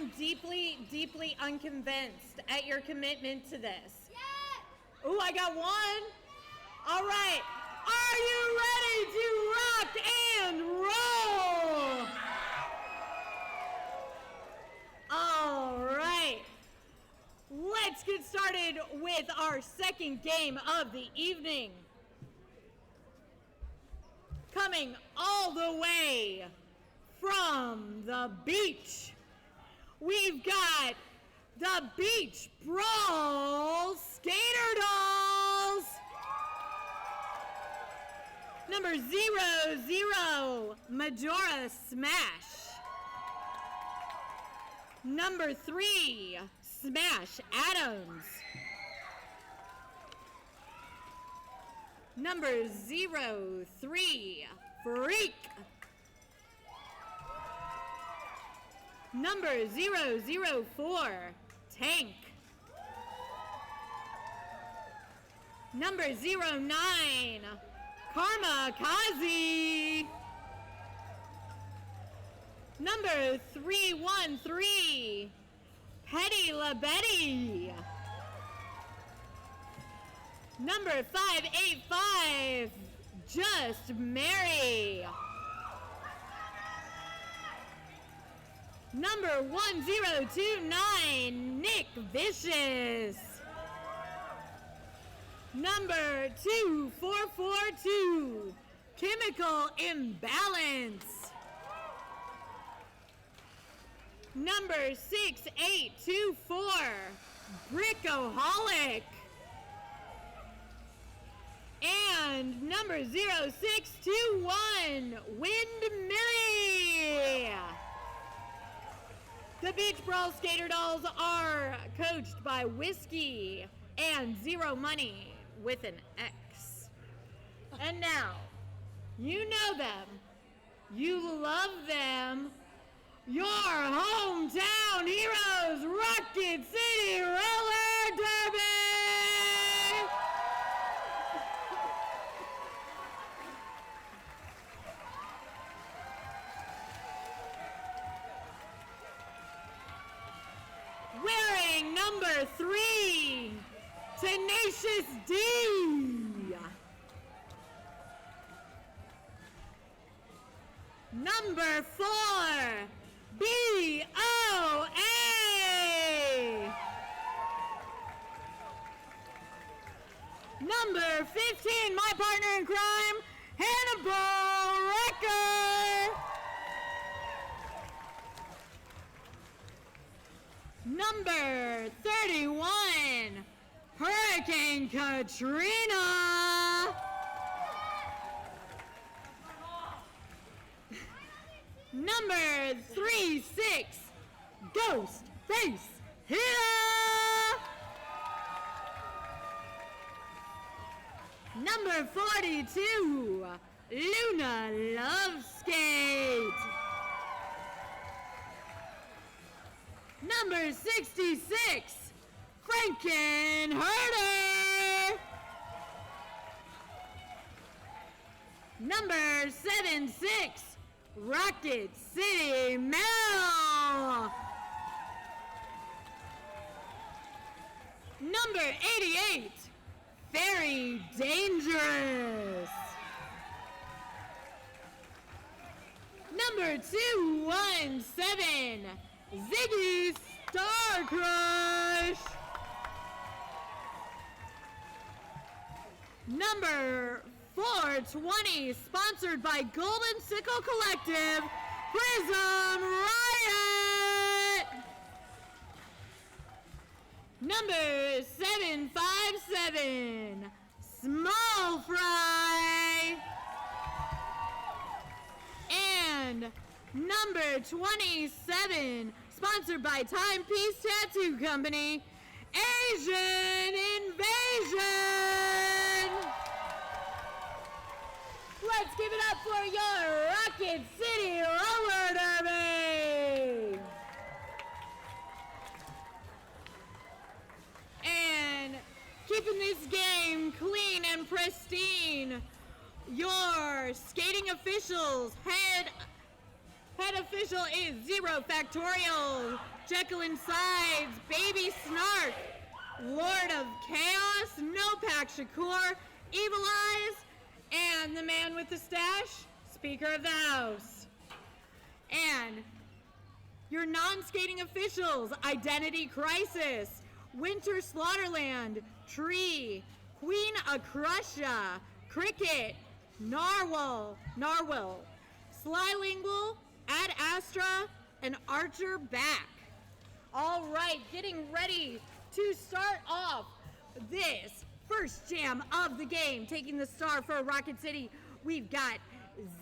am deeply, deeply unconvinced at your commitment to this. Yeah. Ooh, I got one. All right. Are you ready to rock and roll? All right. Let's get started with our second game of the evening. Coming all the way from the beach, we've got the Beach Brawl Skater Dolls. Number 00, Majora Smash. Number 3, Smash Adams. Number 03, Freak. Number 004, Tank. Number 09, Karmakaze. Number 313, Petty La Betty. Number 585, Just Mary. Number 1029, Nick Vicious. Number 2442, Chemical Imbalance. Number 6824, Brickoholic. And number 0621, Windmillie. The Beach Brawl Skater Dolls are coached by Whiskey and Zero Money with an X. And now, you know them, you love them, your hometown heroes, Rocket City Roller Derby! Wearing number 3, Tenacious D. Number 4, BOA. Number 15, my partner in crime, Hannibal Wrecker. Number 31, Hurricane Katrina. Number 36, Ghost Face Hitter. Number 42, Luna Loveskate. Number 66, Frankenherder. Number 76, Rocket City Mel. Number 88, Very Dangerous. Number 217, Ziggy Star Crush. Number 420, sponsored by Golden Sickle Collective, Prism Riot. Number 757, Small Fry. And number 27, sponsored by Timepiece Tattoo Company, Asian Invasion. Let's give it up for your Rocket City Roller Derby. And keeping this game clean and pristine, your skating officials head Head official is Zero Factorial. Jekyll and Sides, Baby Snark, Lord of Chaos, No-Pack Shakur, Evil Eyes, and the man with the stash, Speaker of the House. And your non-skating officials, Identity Crisis, Winter Slaughterland, Tree, Queen Akrusha, Cricket, Narwhal, Slylingual, Ad Astra, and Archer Back. All right, getting ready to start off this first jam of the game. Taking the star for Rocket City, we've got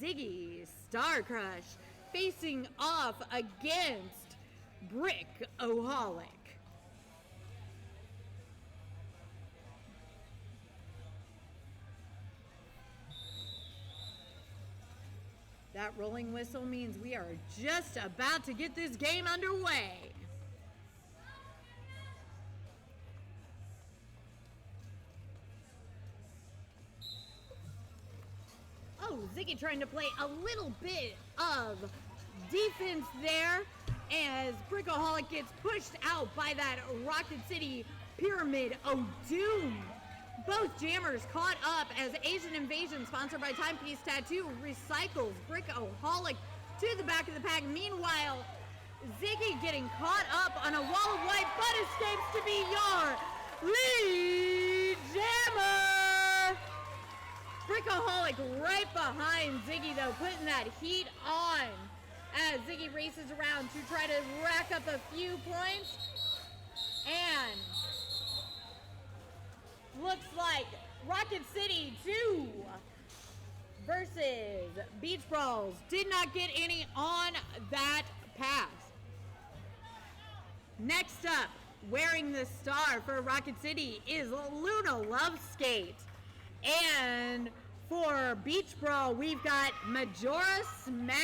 Ziggy Star Crush facing off against Brick-O-Holic. That rolling whistle means we are just about to get this game underway. Oh, Ziggy trying to play a little bit of defense there as Brick-O-Holic gets pushed out by that Rocket City Pyramid O'Doom. Both jammers caught up as Asian Invasion, sponsored by Timepiece Tattoo, recycles Brick-O-Holic to the back of the pack. Meanwhile, Ziggy getting caught up on a wall of white, but escapes to be your lead jammer. Brick-O-Holic right behind Ziggy, though, putting that heat on as Ziggy races around to try to rack up a few points. And looks like Rocket City 2 versus Beach Brawls did not get any on that pass. Next up, wearing the star for Rocket City is Luna Loveskate. And for Beach Brawl, we've got Majora Smash.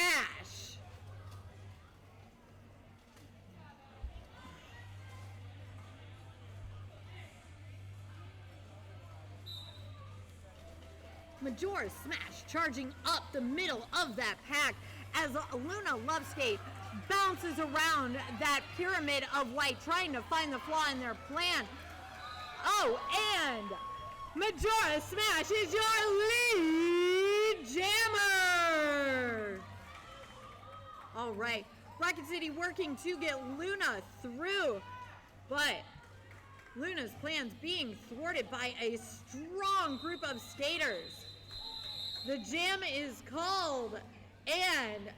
Majora Smash charging up the middle of that pack as Luna Loveskate bounces around that pyramid of white, trying to find the flaw in their plan. Oh, and Majora Smash is your lead jammer. All right, Rocket City working to get Luna through, but Luna's plans being thwarted by a strong group of skaters. The jam is called, and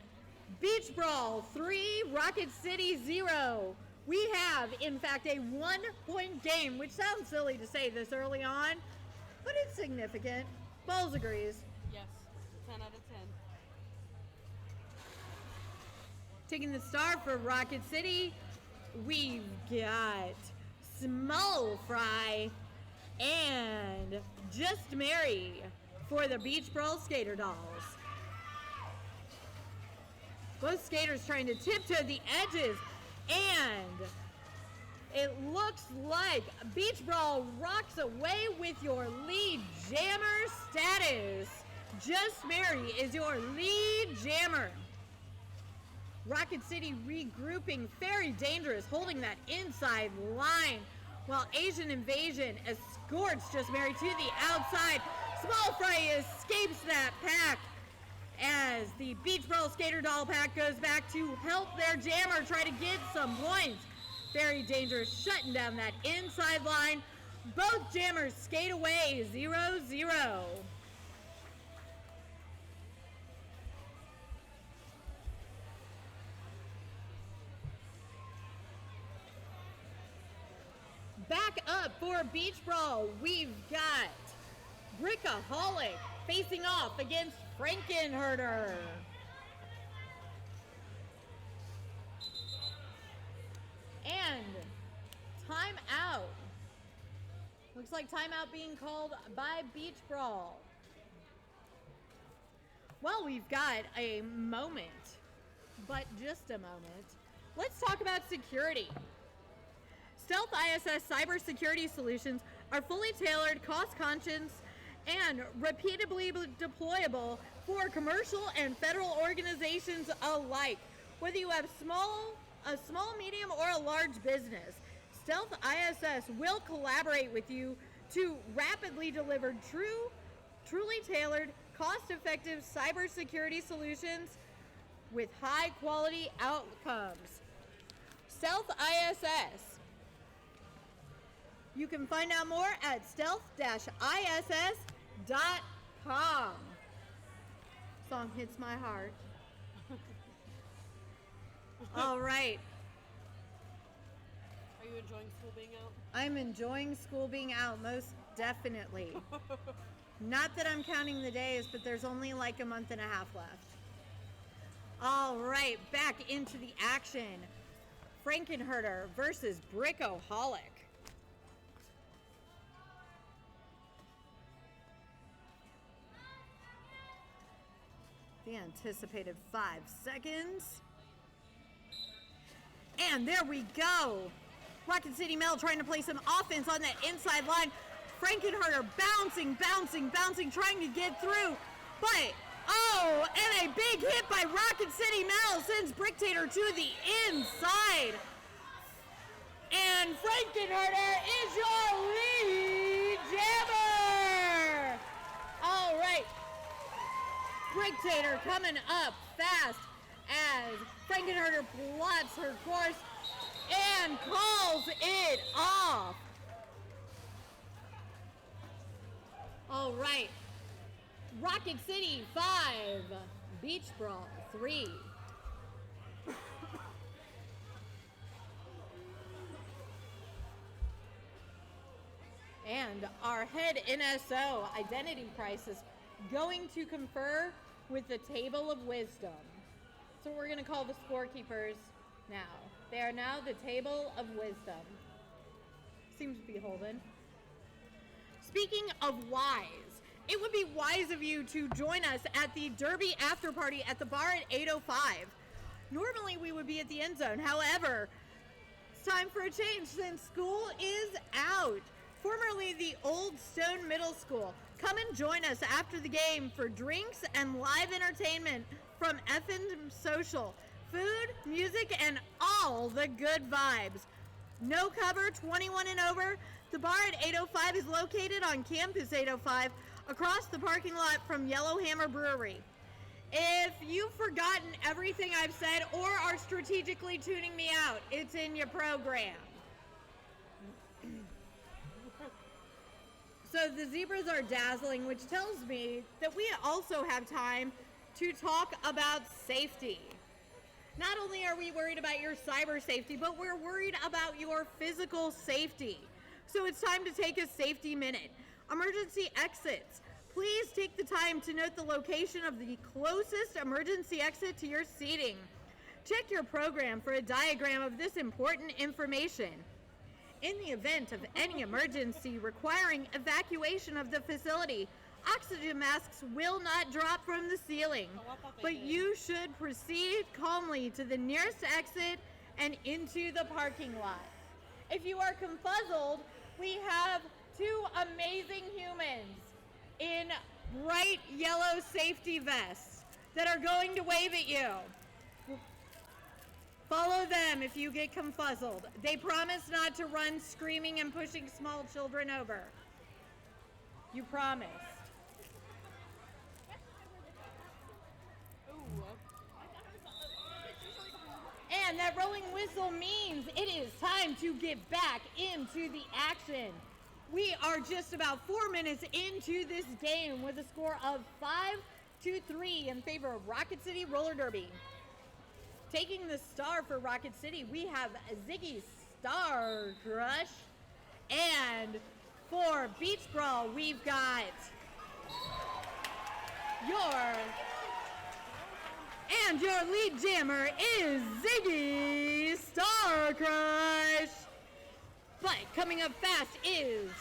Beach Brawl 3, Rocket City 0. We have, in fact, a 1-point game, which sounds silly to say this early on, but it's significant. Bowles agrees. Yes, 10 out of 10. Taking the star for Rocket City, we've got Small Fry and Just Mary for the Beach Brawl Skater Dolls. Both skaters trying to tiptoe the edges, and it looks like Beach Brawl rocks away with your lead jammer status. Just Mary is your lead jammer. Rocket City regrouping, very dangerous, holding that inside line, while Asian Invasion escorts Just Mary to the outside. Small Fry escapes that pack as the Beach Brawl Skater Doll pack goes back to help their jammer try to get some points. Very dangerous, shutting down that inside line. Both jammers skate away 0-0. Back up for Beach Brawl, we've got Brick-O-Holic facing off against Frankenherder. And timeout. Looks like timeout being called by Beach Brawl. Well, we've got a moment, but just a moment. Let's talk about security. Stealth ISS cybersecurity solutions are fully tailored, cost-conscious, and repeatably deployable for commercial and federal organizations alike. Whether you have a small, medium, or a large business, Stealth ISS will collaborate with you to rapidly deliver truly tailored, cost-effective cybersecurity solutions with high-quality outcomes. Stealth ISS. You can find out more at stealth-iss.com. Song hits my heart. All right. Are you enjoying school being out? I'm enjoying school being out, most definitely. Not that I'm counting the days, but there's only like a month and a half left. All right, back into the action. Frankenherder versus Brickoholic. The anticipated 5 seconds. And there we go. Rocket City Mel trying to play some offense on that inside line. Frankenherder bouncing, trying to get through. But, oh, and a big hit by Rocket City Mel sends Bricktator to the inside. And Frankenherder is your lead jammer. All right. Bricktator coming up fast as Frankenherder plots her course and calls it off. All right. Rocket City 5, Beach Brawl 3. And our head NSO, Identity Crisis, going to confer with the Table of Wisdom. So we're going to call the scorekeepers now. They are now the Table of Wisdom. Seems to be holding. Speaking of wise, it would be wise of you to join us at the Derby after party at the bar at 8:05. Normally we would be at the end zone. However, it's time for a change since school is out. Formerly the Old Stone Middle School. Come and join us after the game for drinks and live entertainment from FM Social. Food, music, and all the good vibes. No cover, 21 and over. The bar at 8:05 is located on Campus 805 across the parking lot from Yellowhammer Brewery. If you've forgotten everything I've said or are strategically tuning me out, it's in your program. So the zebras are dazzling, which tells me that we also have time to talk about safety. Not only are we worried about your cyber safety, but we're worried about your physical safety. So it's time to take a safety minute. Emergency exits. Please take the time to note the location of the closest emergency exit to your seating. Check your program for a diagram of this important information. In the event of any emergency requiring evacuation of the facility, oxygen masks will not drop from the ceiling, but you should proceed calmly to the nearest exit and into the parking lot. If you are confuzzled, we have two amazing humans in bright yellow safety vests that are going to wave at you. Follow them if you get confuzzled. They promise not to run screaming and pushing small children over. You promised. And that rolling whistle means it is time to get back into the action. We are just about 4 minutes into this game with a score of 5-3 in favor of Rocket City Roller Derby. Taking the star for Rocket City, we have Ziggy Star Crush. And for Beach Brawl, we've got your lead jammer is Ziggy Star Crush. But coming up fast is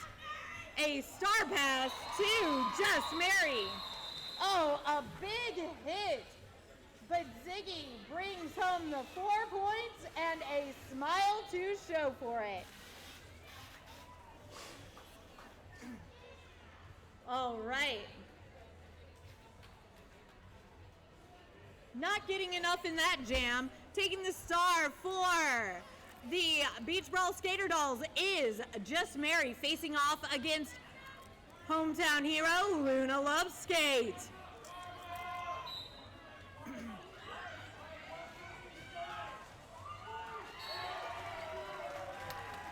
a star pass to Just Mary. Oh, a big hit. But Ziggy brings home the 4 points and a smile to show for it. All right. Not getting enough in that jam. Taking the star for the Beach Brawl Skater Dolls is Just Mary, facing off against hometown hero Luna Loves Skate.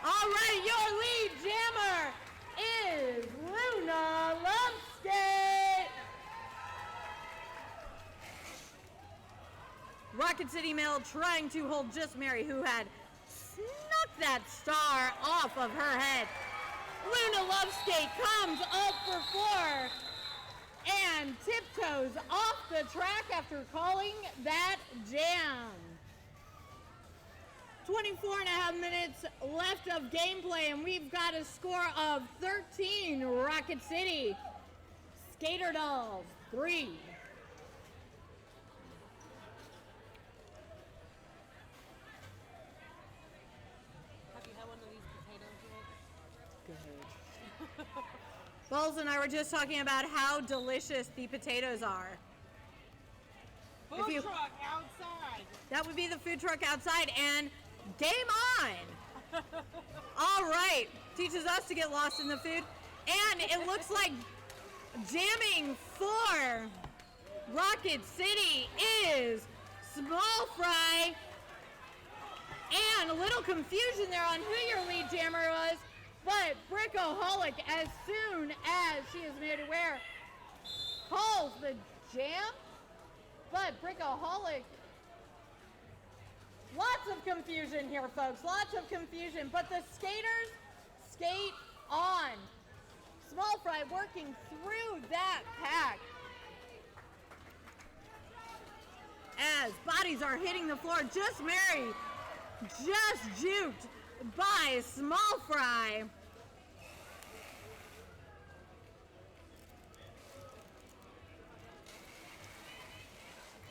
All right, your lead jammer is Luna Loves Skate. Rocket City Male trying to hold Just Mary, who had snuck that star off of her head. Luna Loves Skate comes up for 4 and tiptoes off the track after calling that jam. 24 and a half minutes left of gameplay, and we've got a score of 13 Rocket City. Skater Dolls 3. Have you had one of these potatoes yet? Good. Balls and I were just talking about how delicious the potatoes are. Food truck outside. That would be the food truck outside, and game on. All right, teaches us to get lost in the food, and it looks like jamming for Rocket City is Small Fry, and a little confusion there on who your lead jammer was, but Brickaholic, as soon as she is made aware, calls the jam, but Brickaholic, lots of confusion here, folks. Lots of confusion. But the skaters skate on. Small Fry working through that pack. As bodies are hitting the floor, Just Mary just juked by Small Fry.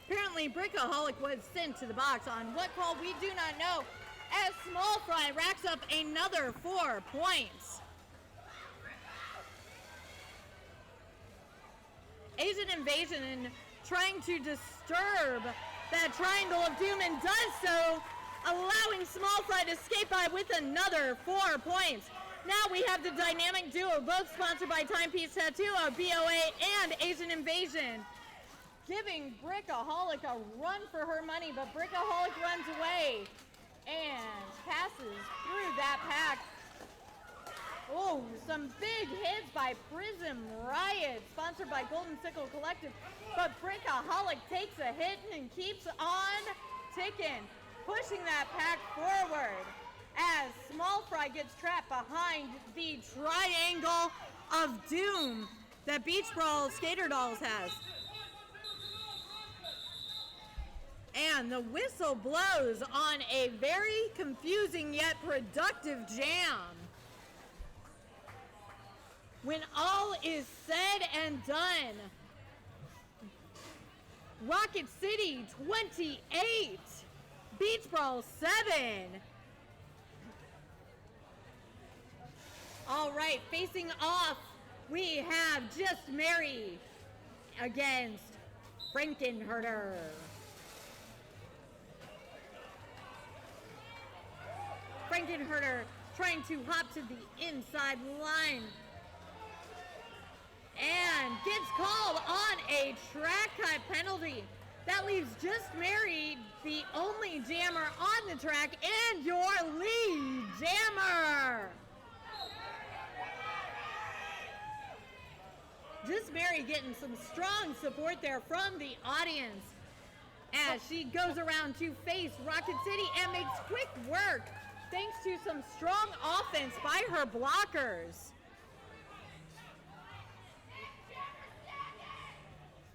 Apparently, Brickaholic was sent to the box on what call we do not know, as Small Fry racks up another 4 points. Asian Invasion trying to disturb that triangle of doom and does so, allowing Small Fry to skate by with another 4 points. Now we have the dynamic duo, both sponsored by Timepiece Tattoo of BOA and Asian Invasion, giving Brickaholic a run for her money, but Brickaholic runs away and passes through that pack. Oh, some big hits by Prism Riot, sponsored by Golden Sickle Collective, but Brickaholic takes a hit and keeps on ticking, pushing that pack forward as Small Fry gets trapped behind the triangle of doom that Beach Brawl Skater Dolls has. And the whistle blows on a very confusing yet productive jam. When all is said and done, Rocket City 28, Beach Brawl 7. All right, facing off, we have Just Mary against Frankenherder. Frankenherder trying to hop to the inside line and gets called on a track cut penalty. That leaves Just Mary, the only jammer on the track, and your lead jammer. Just Mary getting some strong support there from the audience as she goes around to face Rocket City and makes quick work thanks to some strong offense by her blockers.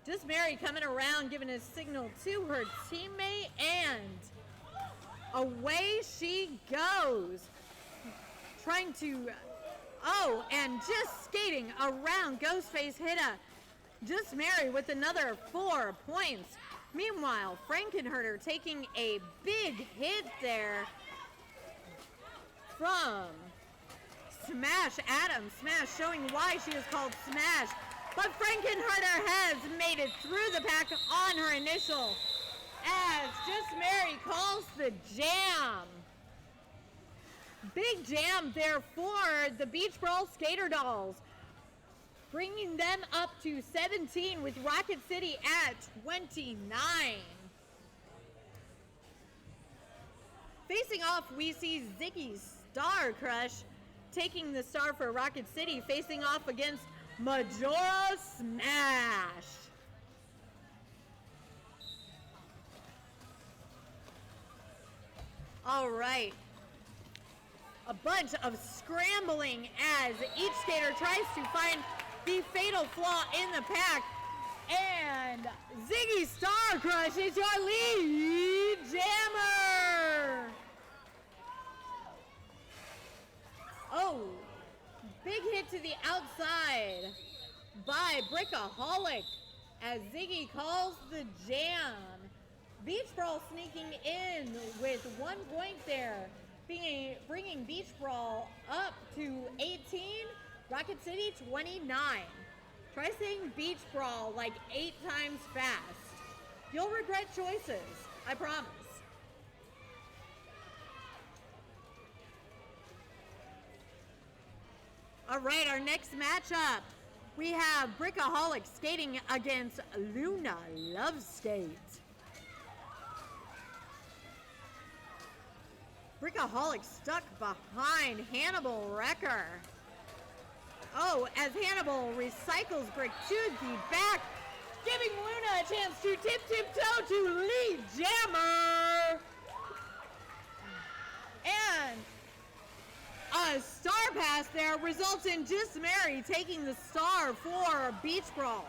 Just Mary coming around, giving a signal to her teammate, and away she goes. Trying to, and just skating around Ghostface Hitta. Just Mary with another 4 points. Meanwhile, Frankenherder taking a big hit there from Smash Adam. Smash showing why she is called Smash. But Frankenherder has made it through the pack on her initial as Just Mary calls the jam. Big jam there for the Beach Brawl Skater Dolls, bringing them up to 17 with Rocket City at 29. Facing off, we see Ziggy's Star Crush taking the star for Rocket City, facing off against Majora Smash. All right. A bunch of scrambling as each skater tries to find the fatal flaw in the pack. And Ziggy Star Crush is your lead jammer. Oh, big hit to the outside by Brickaholic as Ziggy calls the jam. Beach Brawl sneaking in with 1 point there, bringing Beach Brawl up to 18, Rocket City 29. Try saying Beach Brawl like 8 times fast. You'll regret choices, I promise. All right, our next matchup, we have Brickaholic skating against Luna Loveskate. Brickaholic stuck behind Hannibal Wrecker. Oh, as Hannibal recycles Brick to the back, giving Luna a chance to tip-toe to lead jammer. And a star pass there results in Just Mary taking the star for Beach Brawl.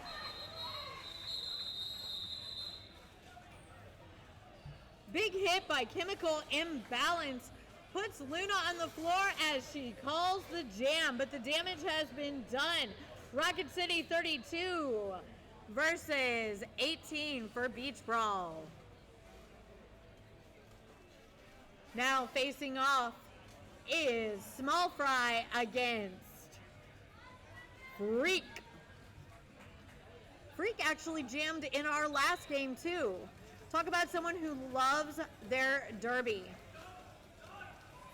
Big hit by Chemical Imbalance puts Luna on the floor as she calls the jam, but the damage has been done. Rocket City 32 versus 18 for Beach Brawl. Now facing off is Small Fry against Freak. Freak actually jammed in our last game too. Talk about someone who loves their derby.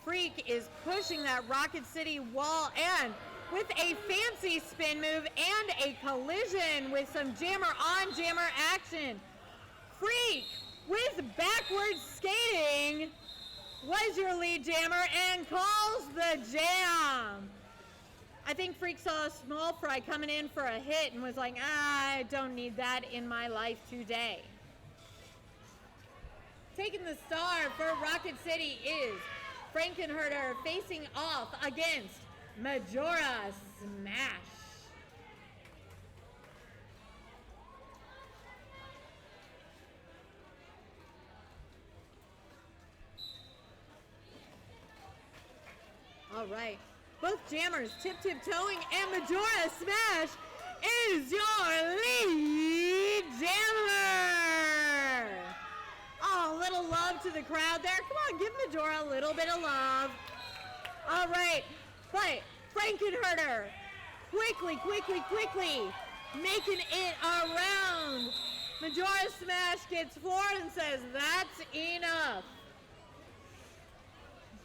Freak is pushing that Rocket City wall, and with a fancy spin move and a collision with some jammer on jammer action, Freak with backwards skating was your lead jammer and calls the jam. I think Freak saw Small Fry coming in for a hit and was like, I don't need that in my life today. Taking the star for Rocket City is Frankenherder facing off against Majora Smash. All right, both jammers tip-toeing, and Majora Smash is your lead jammer. Oh, a little love to the crowd there. Come on, give Majora a little bit of love. All right, but Frankenherder quickly making it around. Majora Smash gets 4 and says, that's enough.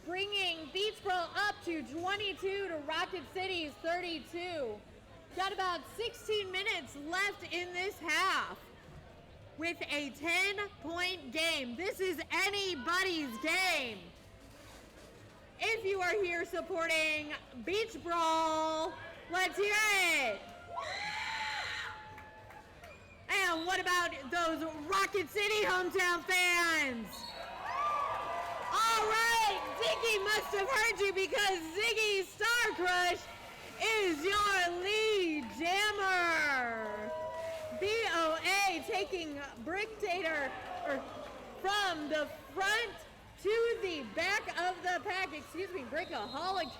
Bringing Beach Brawl up to 22 to Rocket City's 32. Got about 16 minutes left in this half with a 10-point game. This is anybody's game. If you are here supporting Beach Brawl, let's hear it. And what about those Rocket City hometown fans? All right, Ziggy must have heard you because Ziggy Star Crush is your lead jammer. BOA taking Bricktator from the front to the back of the pack, Brickaholic,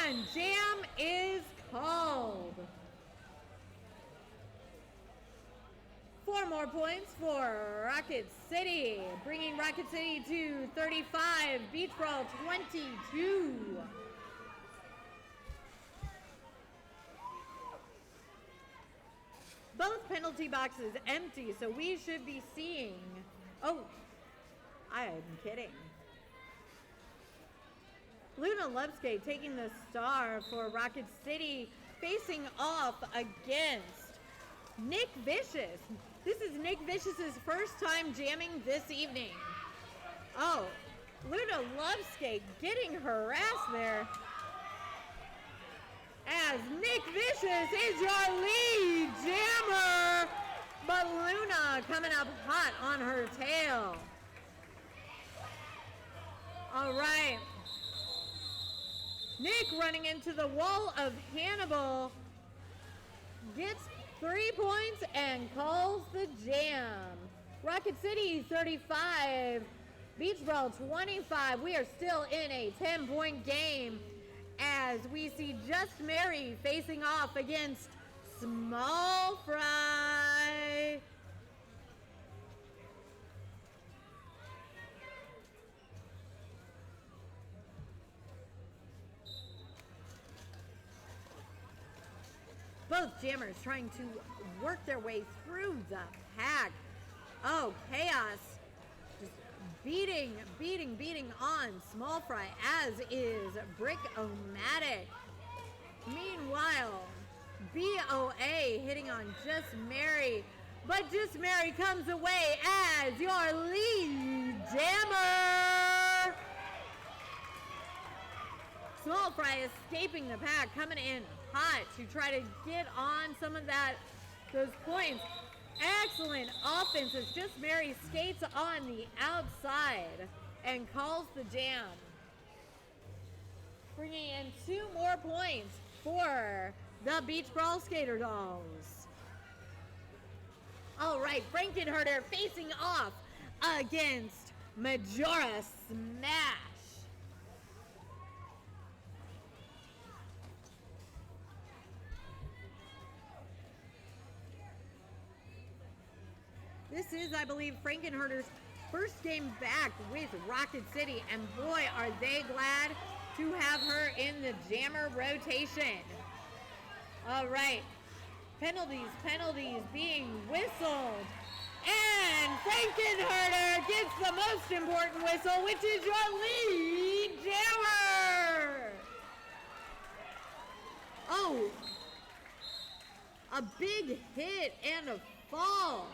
and jam is called. 4 more points for Rocket City, bringing Rocket City to 35, Beach Brawl 22. Both penalty boxes empty, so we should be seeing... Oh, I am kidding. Luna Loveskape taking the star for Rocket City, facing off against Nick Vicious. This is Nick Vicious's first time jamming this evening. Oh, Luna Loveskape getting harassed there. As Nick Vicious is your lead jammer, but Luna coming up hot on her tail. All right. Nick running into the wall of Hannibal, gets 3 points and calls the jam. Rocket City 35, Beach Brawl 25. We are still in a 10-point game as we see Just Mary facing off against Small Fry. Both jammers trying to work their way through the pack. Oh, Chaos just beating on Small Fry, as is Brick-O-Matic. Meanwhile, BOA hitting on Just Mary, but Just Mary comes away as your lead jammer. Small Fry escaping the pack, coming in hot to try to get on some of those points. Excellent offense as Just Mary skates on the outside and calls the jam. Bringing in 2 more points for the Beach Brawl Skater Dolls. All right, Frankenherder facing off against Majora Smash. This is, I believe, Frankenherder's first game back with Rocket City, and boy, are they glad to have her in the jammer rotation. All right, penalties being whistled, and Frankenherder gets the most important whistle, which is your lead jammer. Oh, a big hit and a fall.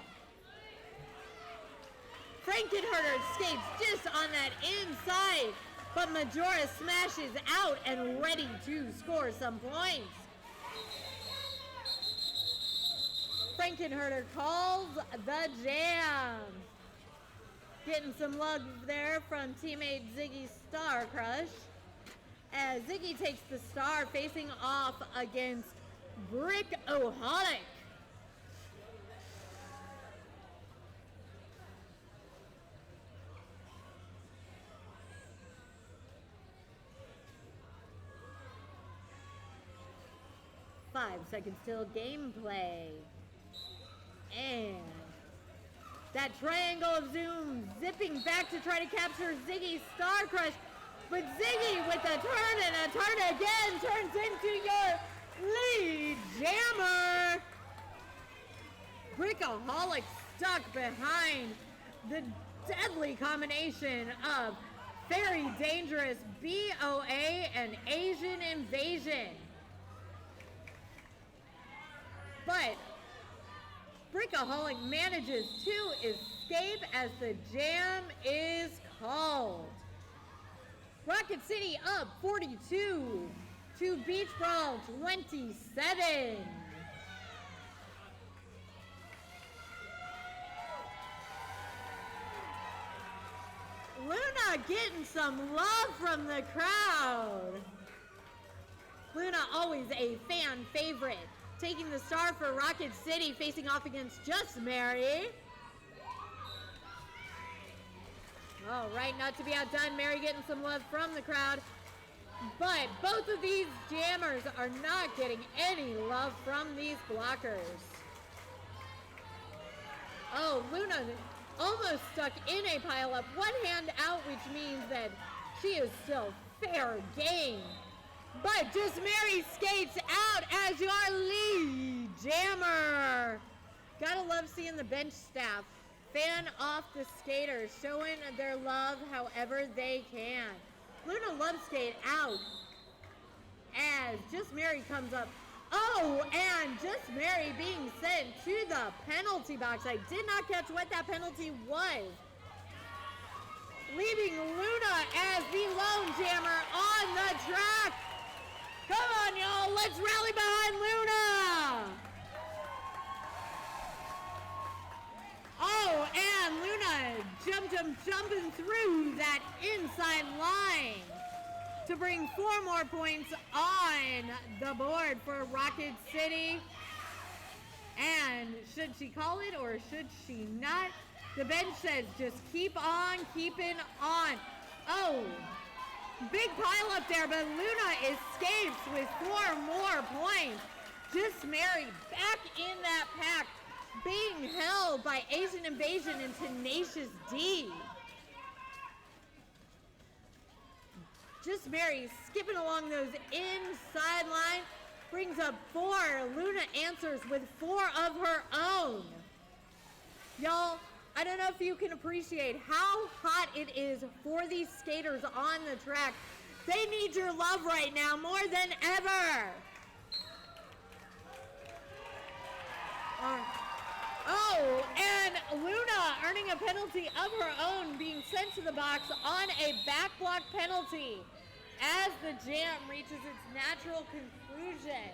Frankenherder skates just on that inside, but Majora smashes out and ready to score some points. Frankenherder calls the jam. Getting some love there from teammate Ziggy Star Crush, as Ziggy takes the star facing off against Brick-O-Holic. Five seconds till gameplay. And that triangle of zoom zipping back to try to capture Ziggy Star Crush. But Ziggy with a turn and a turn again turns into your lead jammer. Brick-O-Holic stuck behind the deadly combination of Very Dangerous BOA and Asian Invasion. But Brick-O-Holic manages to escape as the jam is called. Rocket City up 42 to Beach Brawl 27. Luna getting some love from the crowd. Luna always a fan favorite. Taking the star for Rocket City, facing off against Just Mary. All right, not to be outdone, Mary getting some love from the crowd. But both of these jammers are not getting any love from these blockers. Oh, Luna almost stuck in a pile-up. One hand out, which means that she is still fair game. But Just Mary skates out as your lead jammer. Gotta love seeing the bench staff fan off the skaters, showing their love however they can. Luna Loveskate out as Just Mary comes up. Oh, and Just Mary being sent to the penalty box. I did not catch what that penalty was. Leaving Luna as the lone jammer on the track. Come on, y'all. Let's rally behind Luna. Oh, and Luna jumping through that inside line to bring 4 more points on the board for Rocket City. And should she call it or should she not? The bench says just keep on keeping on. Oh, big pile up there, but Luna escapes with 4 more points. Just Mary back in that pack, being held by Asian Invasion and Tenacious D. Just Mary skipping along those inside line, brings up 4. Luna answers with 4 of her own. Y'all, I don't know if you can appreciate how hot it is for these skaters on the track. They need your love right now more than ever. Oh, and Luna earning a penalty of her own, being sent to the box on a back block penalty as the jam reaches its natural conclusion.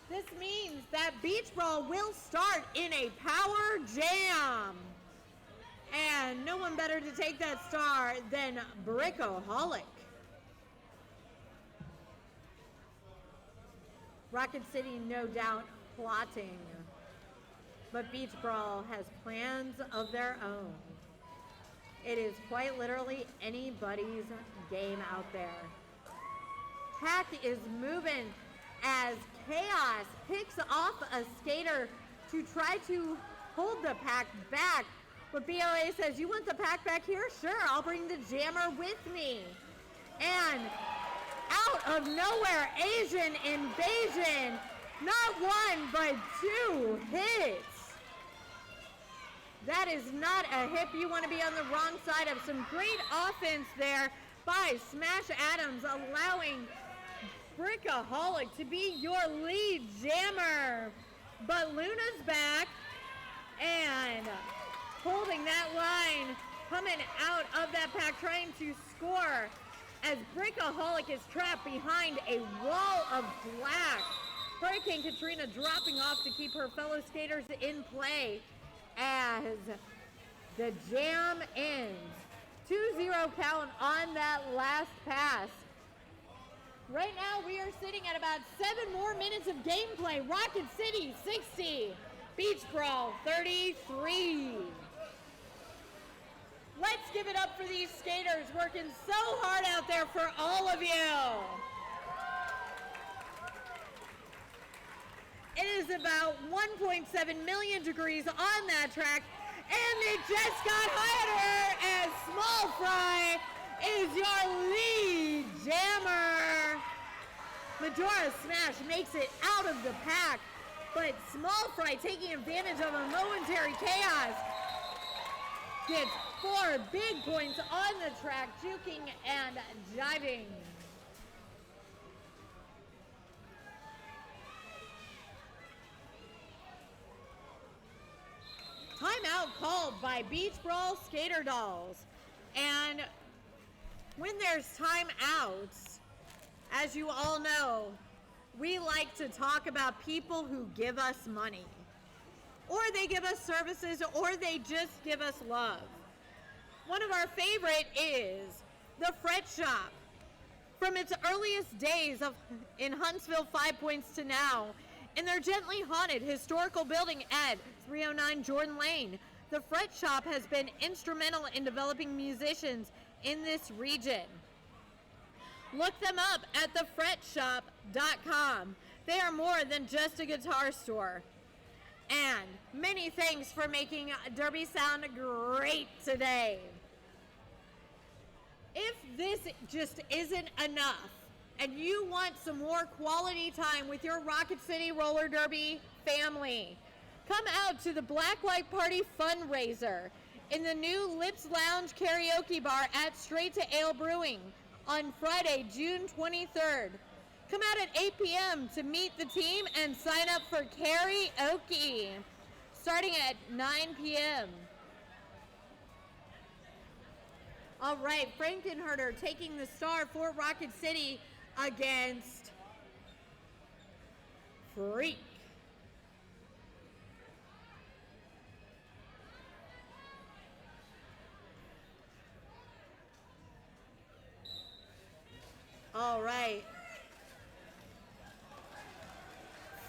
This means that Beach Brawl will start in a power jam. And no one better to take that star than Brickaholic. Rocket City, no doubt, plotting. But Beach Brawl has plans of their own. It is quite literally anybody's game out there. Pack is moving as Chaos picks off a skater to try to hold the pack back. But BOA says, you want the pack back here? Sure, I'll bring the jammer with me. And out of nowhere, Asian Invasion, not 1, but 2 hits. That is not a hip. You want to be on the wrong side of some great offense there by Smash Adams, allowing Brickaholic to be your lead jammer. But Luna's back and holding that line, coming out of that pack, trying to score as Brickaholic is trapped behind a wall of black. Hurricane Katrina dropping off to keep her fellow skaters in play as the jam ends. 2-0 count on that last pass. Right now we are sitting at about 7 more minutes of gameplay. Rocket City 60, Beach Brawl 33. Let's give it up for these skaters working so hard out there for all of you. It is about 1.7 million degrees on that track, and it just got hotter as Small Fry is your lead jammer. Majora Smash makes it out of the pack, but Small Fry, taking advantage of a momentary chaos, gets 4 big points on the track, juking and jiving. Timeout called by Beach Brawl Skater Dolls. And when there's timeouts, as you all know, we like to talk about people who give us money. Or they give us services, or they just give us love. One of our favorite is the Fret Shop. From its earliest days in Huntsville 5 Points to now, in their gently haunted historical building at 309 Jordan Lane, the Fret Shop has been instrumental in developing musicians in this region. Look them up at thefretshop.com. They are more than just a guitar store. And many thanks for making Derby sound great today. If this just isn't enough and you want some more quality time with your Rocket City Roller Derby family, come out to the Blacklight Party fundraiser in the new Lips Lounge Karaoke Bar at Straight to Ale Brewing on Friday, June 23rd. Come out at 8 p.m. to meet the team and sign up for karaoke, starting at 9 p.m. All right, Frankenherder taking the star for Rocket City against Freak. All right.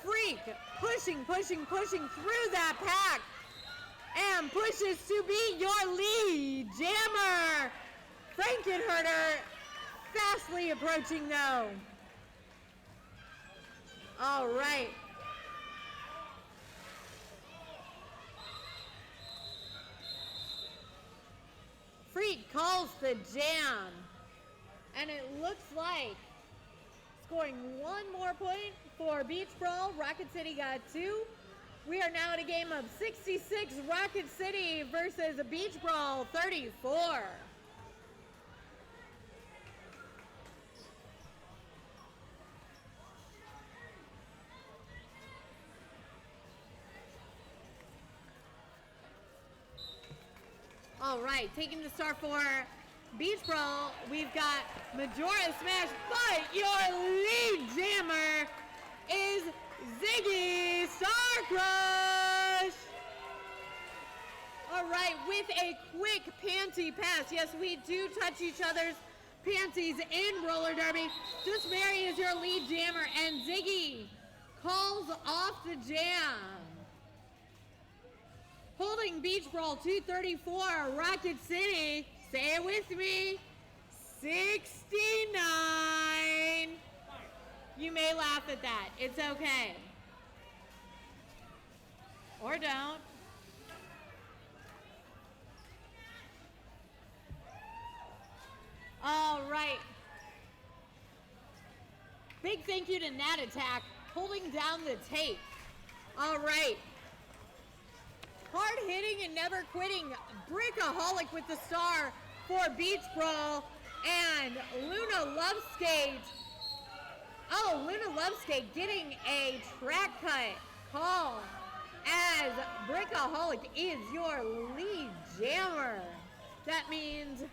Freak pushing through that pack and pushes to be your lead jammer. Frankenherder fastly approaching though. All right. Freak calls the jam. And it looks like scoring one more point for Beach Brawl. Rocket City got 2. We are now at a game of 66 Rocket City versus Beach Brawl 34. All right, taking the start for Beach Brawl, we've got Majora Smash, but your lead jammer is Ziggy Star Crush. All right, with a quick panty pass. Yes, we do touch each other's panties in roller derby. Just Mary is your lead jammer, and Ziggy calls off the jam. Holding Beach Brawl 234, Rocket City. Say it with me, 69. You may laugh at that. It's okay. Or don't. All right. Big thank you to Nat Attack, holding down the tape. All right. Hard hitting and never quitting, Brickaholic with the star for Beach Brawl, and Luna Loveskate. Oh, Luna Loveskate getting a track cut call as Brickaholic is your lead jammer. That means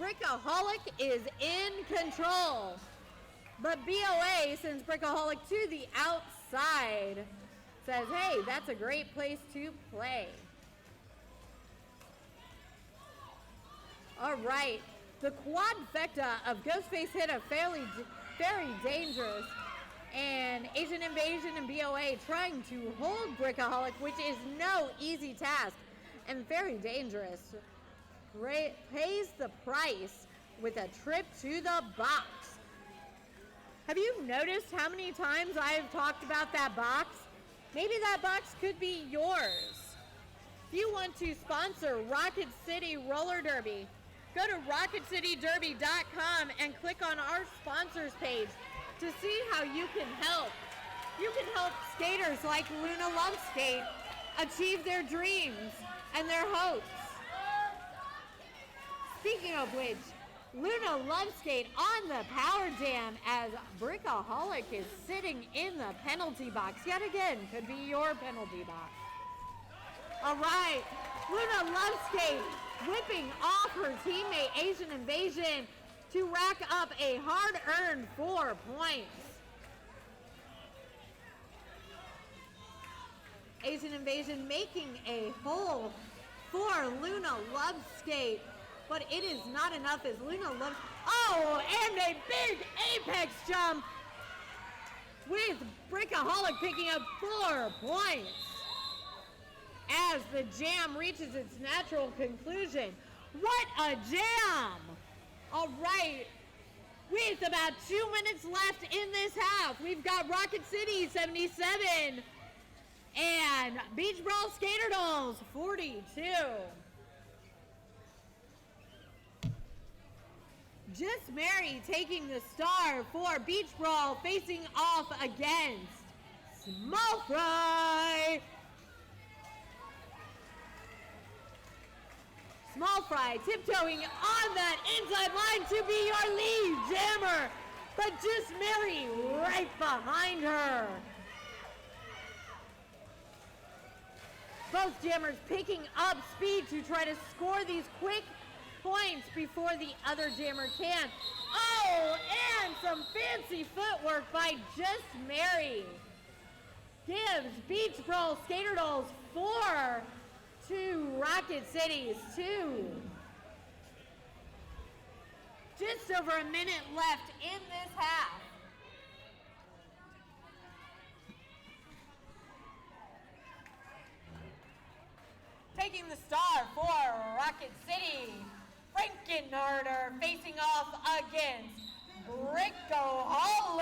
Brickaholic is in control. But BOA sends Brickaholic to the outside. Says, hey, that's a great place to play. All right, the quadfecta of Ghostface hit a very dangerous, and Asian Invasion and BOA trying to hold Brickaholic, which is no easy task and very dangerous. Pays the price with a trip to the box. Have you noticed how many times I've talked about that box? Maybe that box could be yours. If you want to sponsor Rocket City Roller Derby, go to RocketCityDerby.com and click on our sponsors page to see how you can help. You can help skaters like Luna Loveskate achieve their dreams and their hopes. Speaking of which, Luna Loveskate on the power jam as Brickaholic is sitting in the penalty box. Yet again, could be your penalty box. All right, Luna Loveskate whipping off her teammate Asian Invasion to rack up a hard-earned 4 points. Asian Invasion making a hole for Luna Loveskate, but it is not enough as Luna loves. Oh, and a big apex jump with Brickaholic picking up 4 points as the jam reaches its natural conclusion. What a jam! All right, with about 2 minutes left in this half, we've got Rocket City 77 and Beach Brawl Skater Dolls 42. Just Mary taking the star for Beach Brawl, facing off against Small Fry. Small Fry tiptoeing on that inside line to be your lead jammer, but Just Mary right behind her. Both jammers picking up speed to try to score these quick points before the other jammer can. Oh, and some fancy footwork by Just Mary gives Beach Brawl Skater Dolls 4 to Rocket Cities 2. Just over a minute left in this half. Taking the star for Rocket City, Frankenharder facing off against Brickaholic.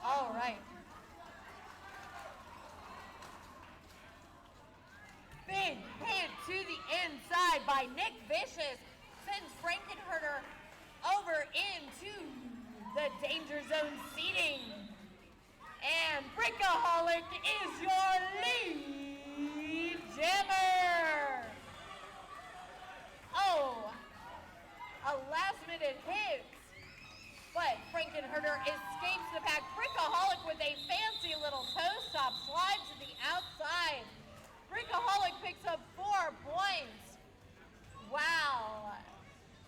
All right. Big hit to the inside by Nick Vicious sends Frankenherder over into the danger zone seating. And Brickaholic is your lead jammer. Oh, a last minute hit, but Frankenherder escapes the pack. Brickaholic with a fancy little toe stop slides to the outside. Brickaholic picks up 4 points. Wow.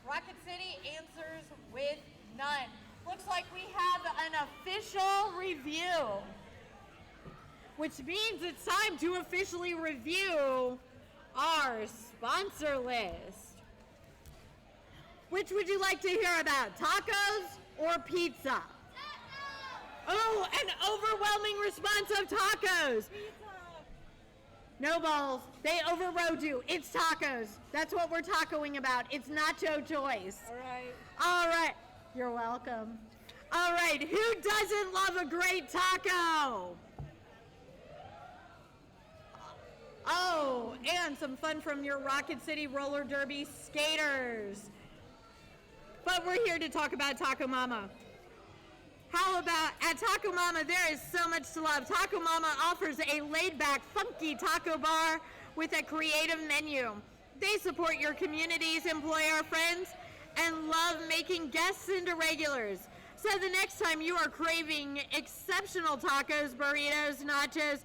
Rocket City answers with none. Looks like we have an official review, which means it's time to officially review our sponsor list. Which would you like to hear about, tacos or pizza? Oh, an overwhelming response of tacos. No balls, they overrode you. It's tacos. That's what we're tacoing about. It's nacho choice. All right. You're welcome. All right, who doesn't love a great taco? Oh, and some fun from your Rocket City Roller Derby skaters. But we're here to talk about Taco Mama. How about, at Taco Mama, there is so much to love. Taco Mama offers a laid-back, funky taco bar with a creative menu. They support your communities, employ our friends, and love making guests into regulars. So the next time you are craving exceptional tacos, burritos, nachos,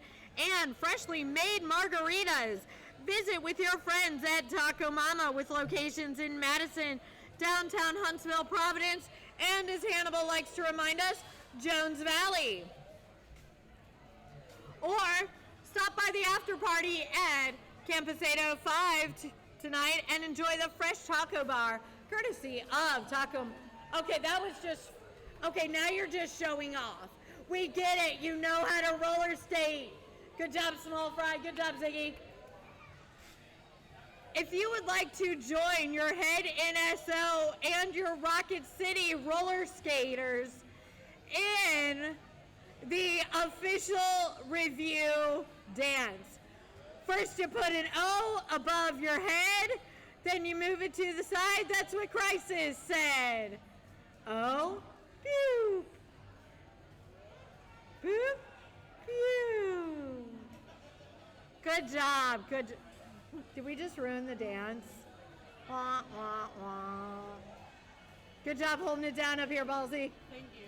and freshly made margaritas, visit with your friends at Taco Mama with locations in Madison, downtown Huntsville, Providence, and as Hannibal likes to remind us, Jones Valley. Or stop by the after party at Campus 805 tonight and enjoy the fresh taco bar courtesy of Taco. Okay, that was just, okay, now you're just showing off. We get it. You know how to roller skate. Good job, Small Fry. Good job, Ziggy. If you would like to join your head NSO and your Rocket City roller skaters in the official review dance, first you put an O above your head, then you move it to the side. That's what Crisis said. Oh, pew. Boop, pew. Good job. Good. Did we just ruin the dance? Wah, wah, wah. Good job holding it down up here, Ballsy. Thank you.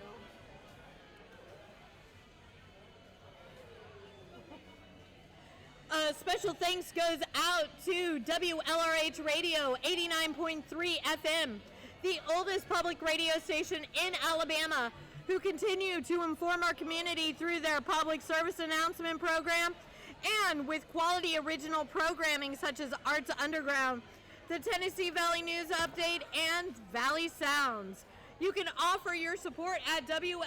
Special thanks goes out to WLRH Radio 89.3 FM, the oldest public radio station in Alabama, who continue to inform our community through their public service announcement program and with quality original programming such as Arts Underground, the Tennessee Valley News Update, and Valley Sounds. You can offer your support at WLRH.org.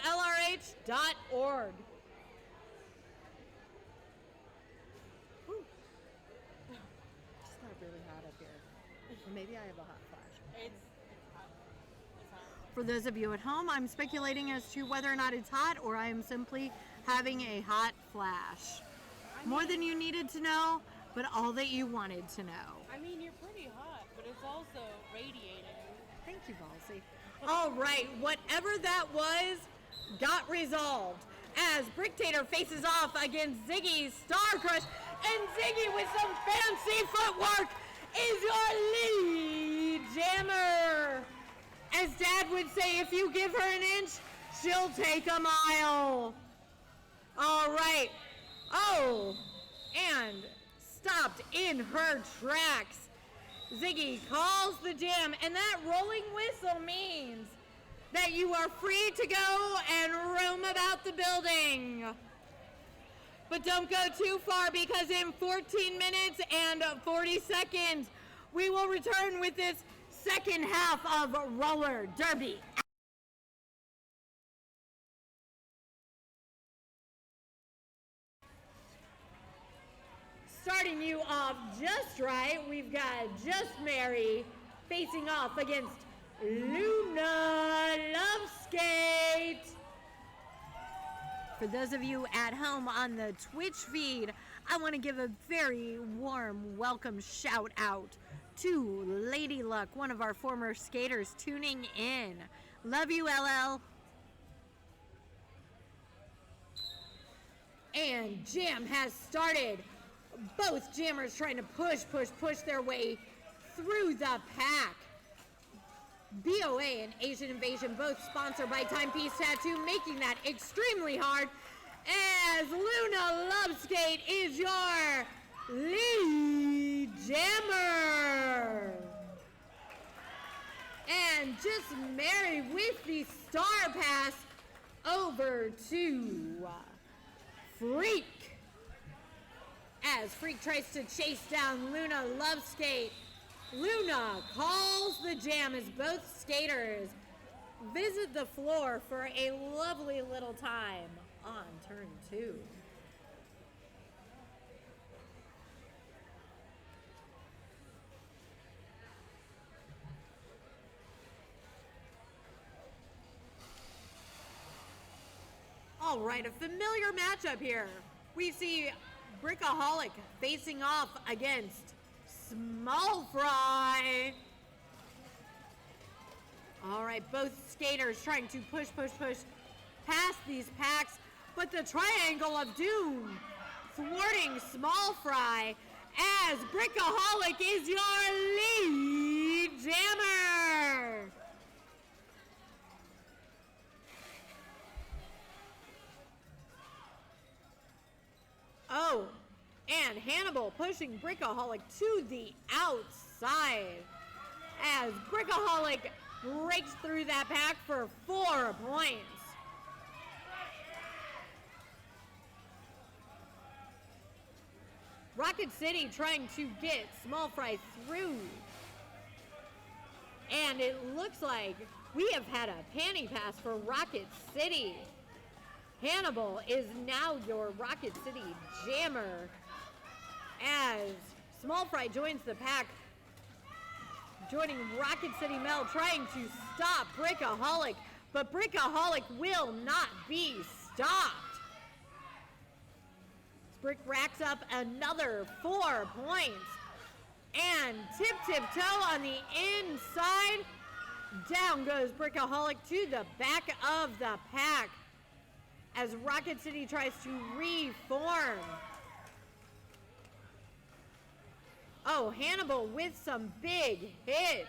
It's not really hot up here. Or maybe I have a hot flash. It's hot. It's hot. For those of you at home, I'm speculating as to whether or not it's hot or I am simply having a hot flash. More than you needed to know, but all that you wanted to know. I mean, you're pretty hot, but also radiating. Thank you, Balsy. All right, whatever that was, got resolved. As Bricktator faces off against Ziggy's Star Crush, and Ziggy with some fancy footwork is your lead jammer. As Dad would say, if you give her an inch, she'll take a mile. All right. Oh, and stopped in her tracks. Ziggy calls the jam, and that rolling whistle means that you are free to go and roam about the building. But don't go too far, because in 14 minutes and 40 seconds, we will return with this second half of Roller Derby. Starting you off just right, we've got Just Mary facing off against Luna Loveskate. For those of you at home on the Twitch feed, I want to give a very warm welcome shout out to Lady Luck, one of our former skaters tuning in. Love you, LL. And jam has started. Both jammers trying to push their way through the pack. BOA and Asian Invasion, both sponsored by Timepiece Tattoo, making that extremely hard, as Luna Loveskate is your lead jammer. And Just Mary with the star pass over to Freak. As Freak tries to chase down Luna Loveskate, Luna calls the jam as both skaters visit the floor for a lovely little time on turn 2. All right, a familiar matchup here. We see Brickaholic facing off against Small Fry. All right, both skaters trying to push past these packs, but the Triangle of Doom thwarting Small Fry, as Brickaholic is your lead jammer. Oh, and Hannibal pushing Brickaholic to the outside, as Brickaholic breaks through that pack for 4 points. Rocket City trying to get Small Fry through. And it looks like we have had a panty pass for Rocket City. Hannibal is now your Rocket City jammer, as Small Fry joins the pack, joining Rocket City Mel, trying to stop Brickaholic, but Brickaholic will not be stopped. Brick racks up another 4 points, and tip-toe on the inside, down goes Brickaholic to the back of the pack, as Rocket City tries to reform. Oh, Hannibal with some big hits.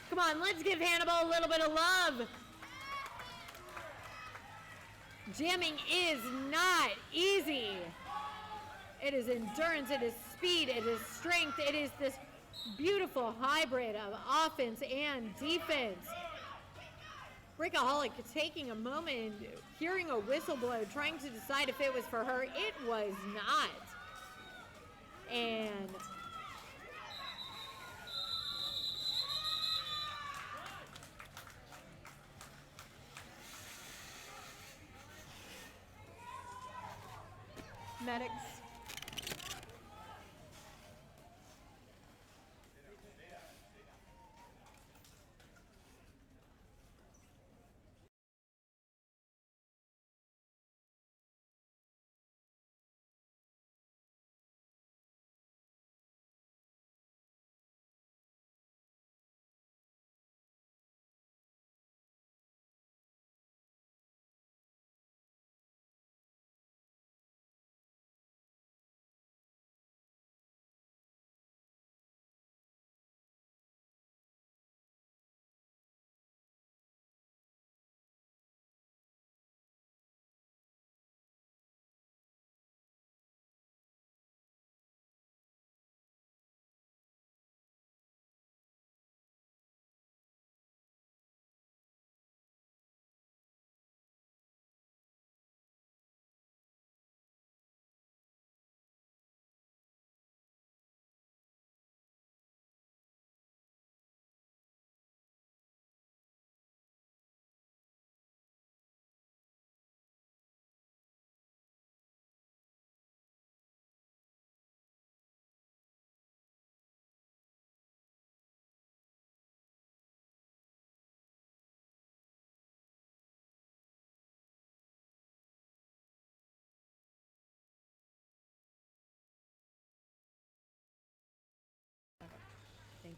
Come on, let's give Hannibal a little bit of love. Jamming is not easy. It is endurance, it is speed, it is strength, it is this beautiful hybrid of offense and defense. Brickaholic taking a moment, hearing a whistle blow, trying to decide if it was for her. It was not. And medics.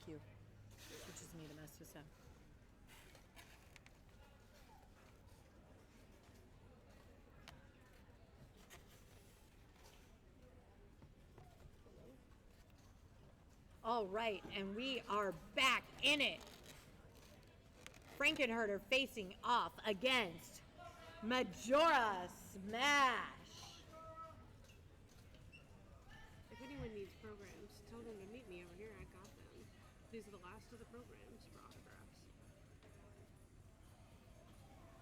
you. It just need to mess this up. All right, and we are back in it. Frankenherder facing off against Majora Smash. If anyone needs programs, tell them to meet me over here. I got them. These are the last of the programs for autographs.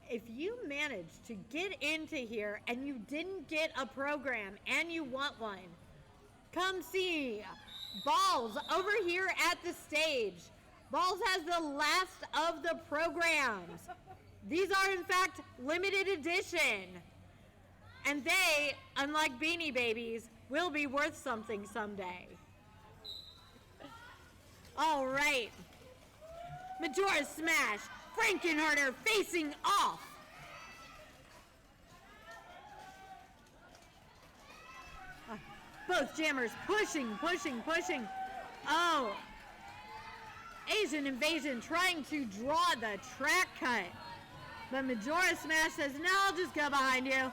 If you manage to get into here and you didn't get a program and you want one, come see Balls over here at the stage. Balls has the last of the programs. These are, in fact, limited edition. And they, unlike Beanie Babies, will be worth something someday. All right. Majora Smash, Frankenherder facing off. Both jammers pushing. Oh. Asian Invasion trying to draw the track cut. But Majora Smash says, no, I'll just go behind you.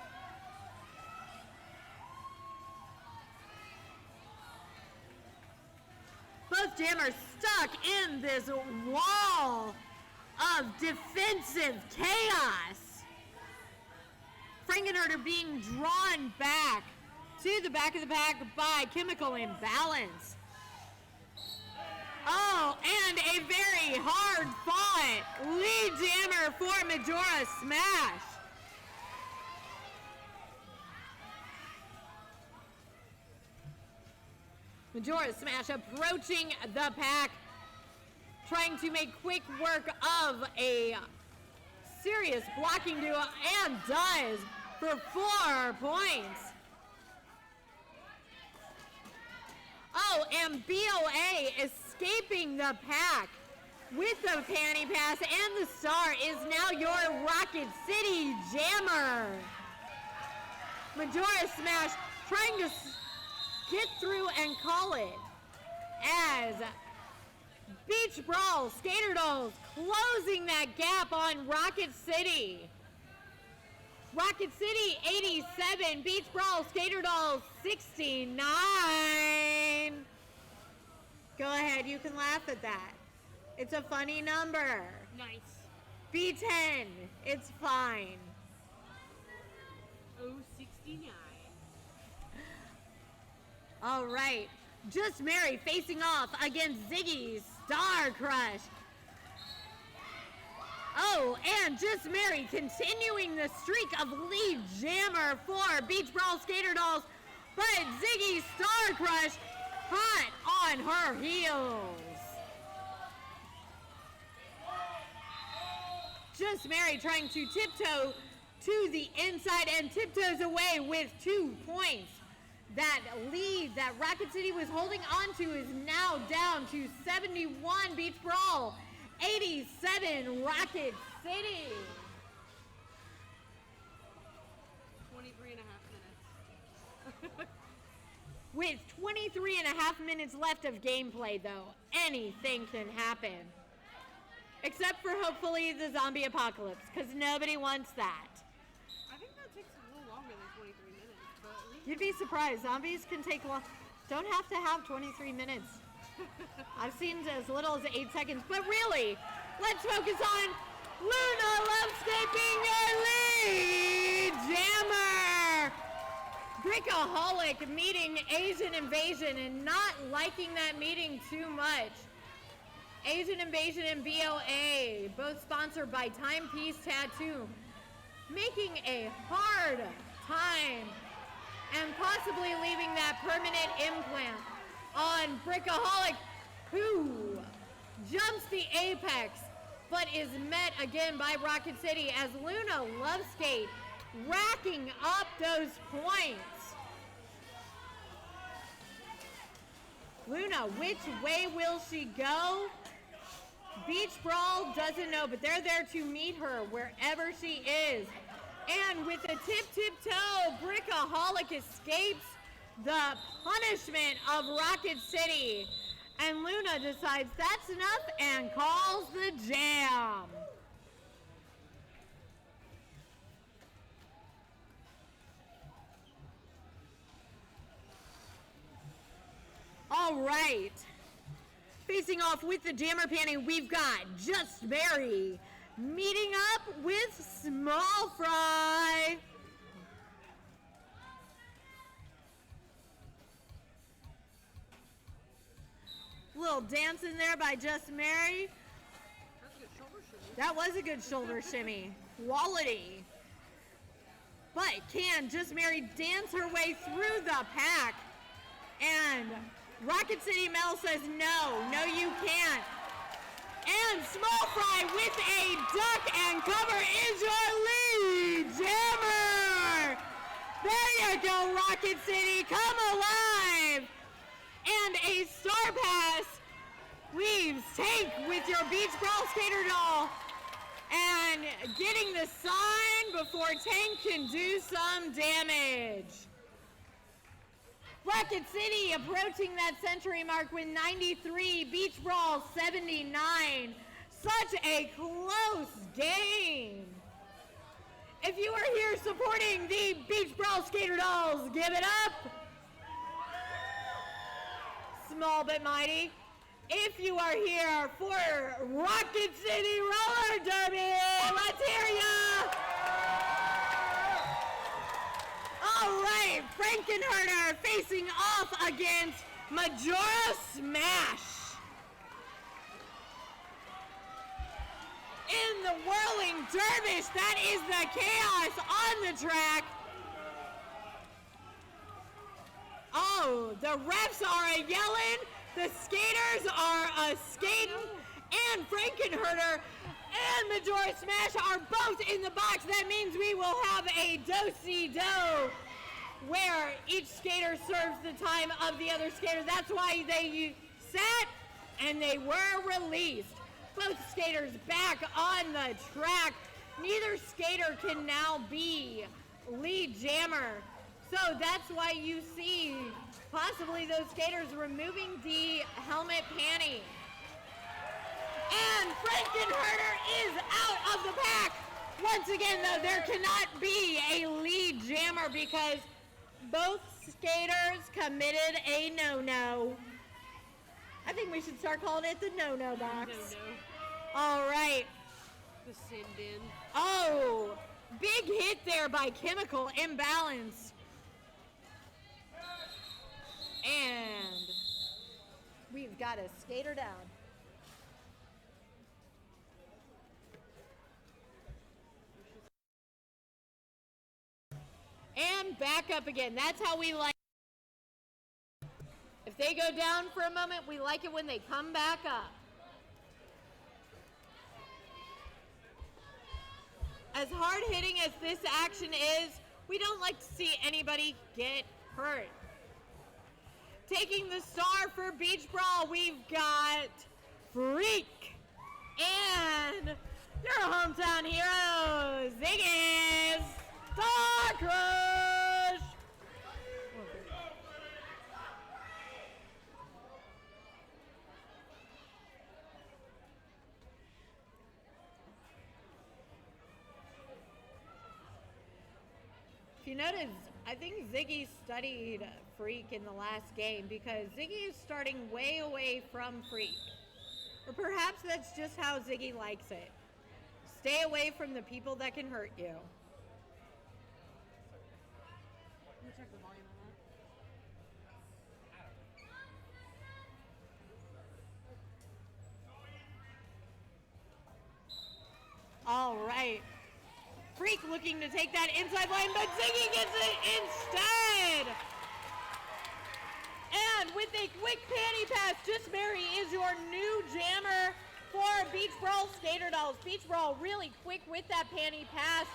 Both jammers stuck in this wall of defensive chaos. Frankenherder being drawn back to the back of the pack by Chemical Imbalance. Oh, and a very hard fought lead jammer for Majora Smash. Majora Smash approaching the pack, trying to make quick work of a serious blocking duo, and does for 4 points. Oh, and BOA escaping the pack with the panty pass, and the star is now your Rocket City Jammer. Majora Smash trying to get through and call it as Beach Brawl, Skater Dolls closing that gap on Rocket City. Rocket City 87, Beach Brawl, Skater Dolls 69. Go ahead, you can laugh at that. It's a funny number. Nice. B10, it's fine. 069. All right, Just Mary facing off against Ziggy's Star Crush. Oh, and Just Mary continuing the streak of lead jammer for Beach Brawl Skater Dolls, but Ziggy's Star Crush hot on her heels. Just Mary trying to tiptoe to the inside and tiptoes away with 2 points. That lead that Rocket City was holding on to is now down to 71 Beach Brawl, 87 Rocket City. 23 and a half minutes. With 23 and a half minutes left of gameplay, though, anything can happen. Except for hopefully the zombie apocalypse, because nobody wants that. I think that takes a little longer than 23 minutes, but You'd be surprised. Zombies can take don't have to have 23 minutes. I've seen as little as 8 seconds, but really, let's focus on Luna Lovescaping your lead jammer. Brickaholic meeting Asian Invasion and not liking that meeting too much. Asian Invasion and BOA, both sponsored by Timepiece Tattoo, making a hard time and possibly leaving that permanent implant on Brickaholic, who jumps the apex but is met again by Rocket City as Luna Loveskate racking up those points. Luna, which way will she go? Beach Brawl doesn't know, but they're there to meet her wherever she is. And with a tip-toe, Brickaholic escapes the punishment of Rocket City And Luna decides that's enough and calls the jam. All right. Facing off with the Jammer Panty, we've got Just Mary meeting up with Small Fry. Little dance in there by Just Mary. That was a good shoulder shimmy. Quality. But can Just Mary dance her way through the pack? And Rocket City Mel says no you can't. And Small Fry with a duck and cover is your lead jammer. There you go, Rocket City, come alive. And a Star Pass leaves Tank with your Beach Brawl Skater doll and getting the sign before Tank can do some damage. Rocket City approaching that century mark with 93, Beach Brawl 79. Such a close game. If you are here supporting the Beach Brawl Skater dolls, give it up. Small but mighty. If you are here for Rocket City Roller Derby, let's hear ya! All right, Frankenherder facing off against Majora Smash. In the whirling dervish, that is the chaos on the track. Oh, the refs are a-yelling, the skaters are a-skating, and Frankenherder and Majora Smash are both in the box. That means we will have a do-si-do where each skater serves the time of the other skater. That's why they sat and they were released. Both skaters back on the track. Neither skater can now be lead jammer. So that's why you see possibly those skaters removing the helmet panty. And Frankenherder is out of the pack. Once again, though, there cannot be a lead jammer because both skaters committed a no-no. I think we should start calling it the no-no box. No-no. All right. The sin bin. Oh, big hit there by Chemical Imbalance. And we've got a skater down. And back up again. That's how we like it. If they go down for a moment, we like it when they come back up. As hard-hitting as this action is, we don't like to see anybody get hurt. Taking the star for Beach Brawl, we've got Freak and your hometown hero, Ziggy's Star Crush. If you notice, I think Ziggy studied Freak in the last game because Ziggy is starting way away from Freak. Or perhaps that's just how Ziggy likes it. Stay away from the people that can hurt you. Let me check the volume on that. All right. Freak looking to take that inside line, but Ziggy gets it instead. And with a quick panty pass, Just Mary is your new jammer for Beach Brawl Skater Dolls. Beach Brawl really quick with that panty pass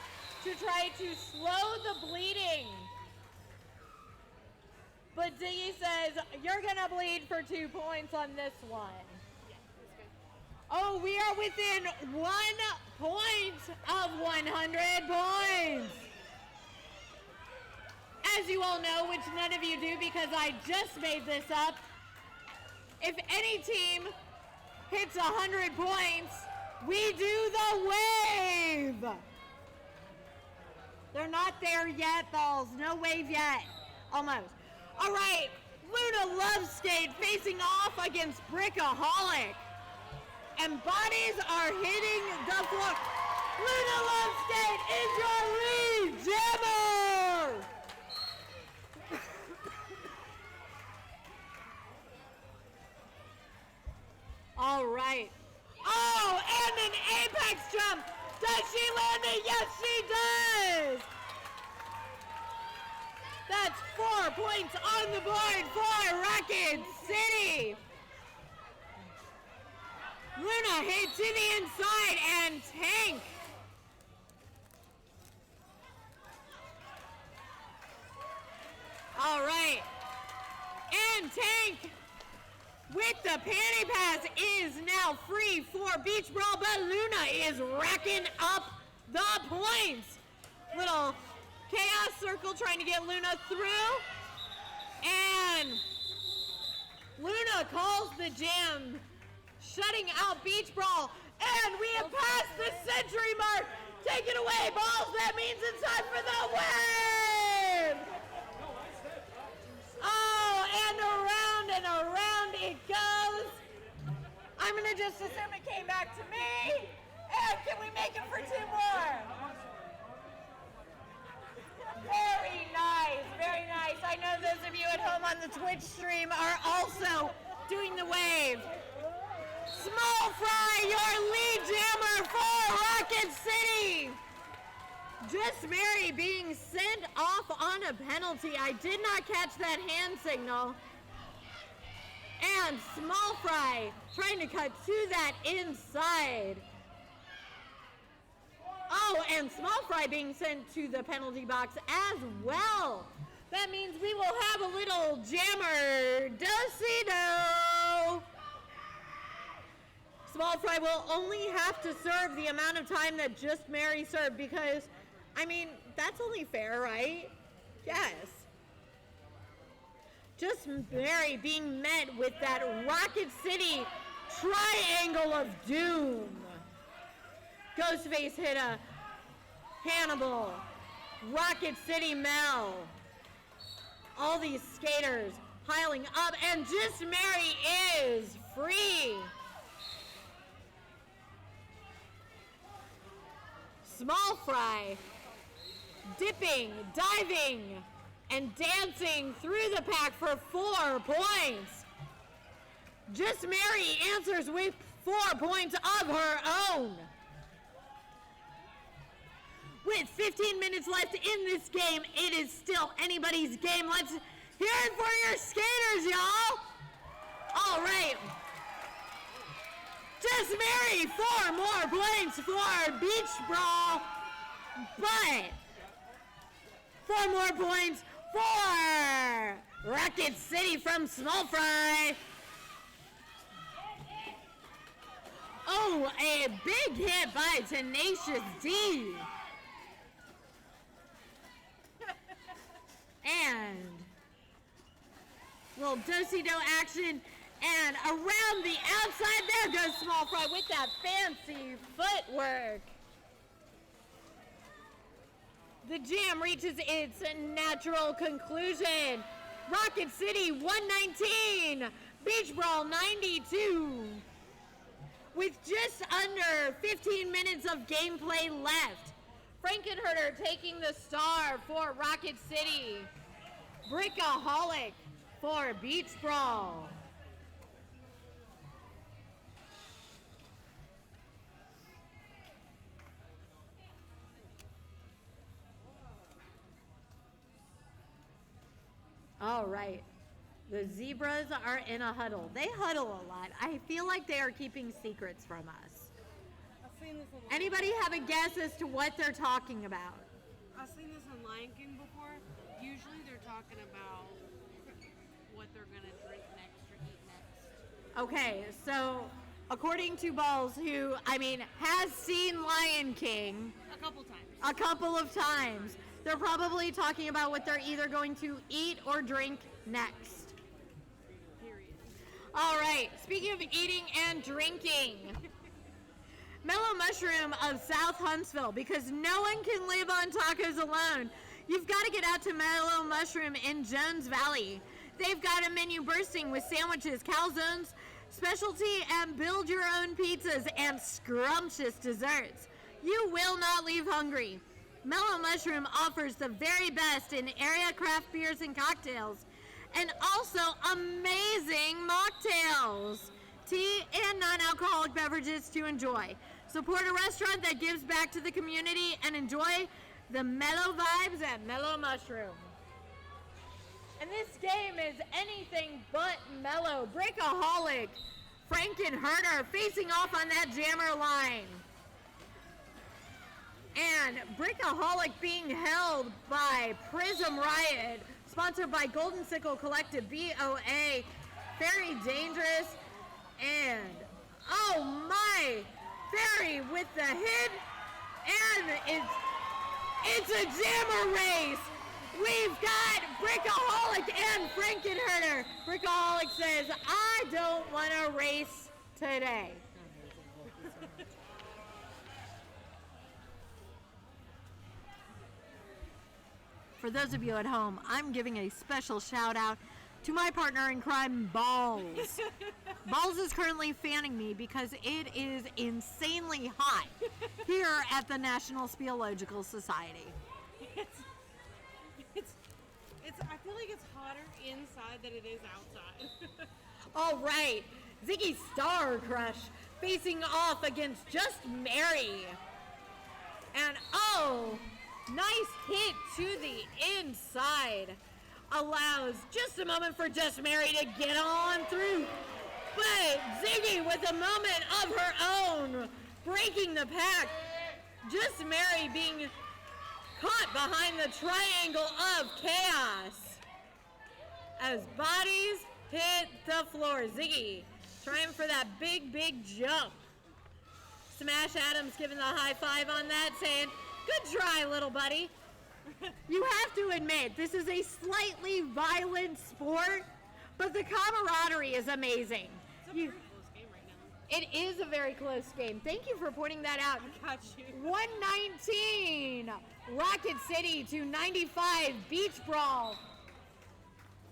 to try to slow the bleeding. But Ziggy says, you're gonna bleed for 2 points on this one. Yeah, that's good. Oh, we are within 1 point of 100 points. As you all know, which none of you do because I just made this up, If any team hits 100 points, we do the wave. They're not there yet, Balls. No wave yet. Almost. All right. Luna Loveskate facing off against Brickaholic. And bodies are hitting the floor. Luna Loveskate is your lead jammer! All right. Oh, and an apex jump. Does she land it? Yes, she does. That's 4 points on the board for Rocket City. Luna hit to the inside and Tank. All right. And Tank with the panty pass is now free for Beach Brawl, but Luna is racking up the points. Little chaos circle trying to get Luna through. And Luna calls the jam, shutting out Beach Brawl. And we have passed the century mark. Take it away, Balls. That means it's time for the wave. Oh, and around it goes. I'm going to just assume it came back to me. And can we make it for 2 more? Very nice, very nice. I know those of you at home on the Twitch stream are also doing the wave. Small Fry, your lead jammer for Rocket City. Just Mary being sent off on a penalty. I did not catch that hand signal. And Small Fry trying to cut to that inside. Oh, and Small Fry being sent to the penalty box as well. That means we will have a little jammer do-si-do. Small Fry will only have to serve the amount of time that Just Mary served because, I mean, that's only fair, right? Yes. Just Mary being met with that Rocket City triangle of doom. Ghostface hit a Hannibal, Rocket City Mel. All these skaters piling up, and Just Mary is free. Small Fry dipping, diving, and dancing through the pack for 4 points. Just Mary answers with 4 points of her own. With 15 minutes left in this game, it is still anybody's game. Let's hear it for your skaters, y'all. All right. Just Mary, 4 more points for Beach Brawl, but 4 more points for Rocket City from Small Fry. Oh, a big hit by Tenacious D. And little do-si-do action. And around the outside, there goes Small Fry with that fancy footwork. The jam reaches its natural conclusion. Rocket City 119, Beach Brawl 92. With just under 15 minutes of gameplay left, Frankenherder taking the star for Rocket City. Brickaholic for Beach Brawl. All right. The zebras are in a huddle. They huddle a lot. I feel like they are keeping secrets from us. I've seen this on Anybody have a guess as to what they're talking about? I've seen this on Lion King before. Usually they're talking about what they're going to drink next or eat next. Okay, so according to Balls, who, has seen Lion King A couple times. a couple of times, they're probably talking about what they're either going to eat or drink next. Period. All right, speaking of eating and drinking, Mellow Mushroom of South Huntsville, because no one can live on tacos alone. You've got to get out to Mellow Mushroom in Jones Valley. They've got a menu bursting with sandwiches, calzones, specialty, and build your own pizzas and scrumptious desserts. You will not leave hungry. Mellow Mushroom offers the very best in area craft beers and cocktails, and also amazing mocktails, tea, and non-alcoholic beverages to enjoy. Support a restaurant that gives back to the community and enjoy the mellow vibes at Mellow Mushroom. And this game is anything but mellow. Breakaholic, Frankenherder facing off on that jammer line. And Brickaholic being held by Prism Riot, sponsored by Golden Sickle Collective, BOA, Very Dangerous, and oh my, Fairy with the hit, and it's a jammer race. We've got Brickaholic and Frankenherder. Brickaholic says, I don't want to race today. For those of you at home, I'm giving a special shout out to my partner in crime, Balls. Balls is currently fanning me because it is insanely hot here at the National Speleological Society. I feel like it's hotter inside than it is outside. All right, Ziggy Star Crush facing off against Just Mary. And oh, nice hit to the inside. Allows just a moment for Just Mary to get on through. But Ziggy with a moment of her own, breaking the pack. Just Mary being caught behind the triangle of chaos. As bodies hit the floor. Ziggy trying for that big, big jump. Smash Adams giving the high five on that, saying, good try, little buddy. You have to admit, this is a slightly violent sport, but the camaraderie is amazing. It's a very close game right now. It is a very close game. Thank you for pointing that out. I got you. 119, Rocket City to 95, Beach Brawl.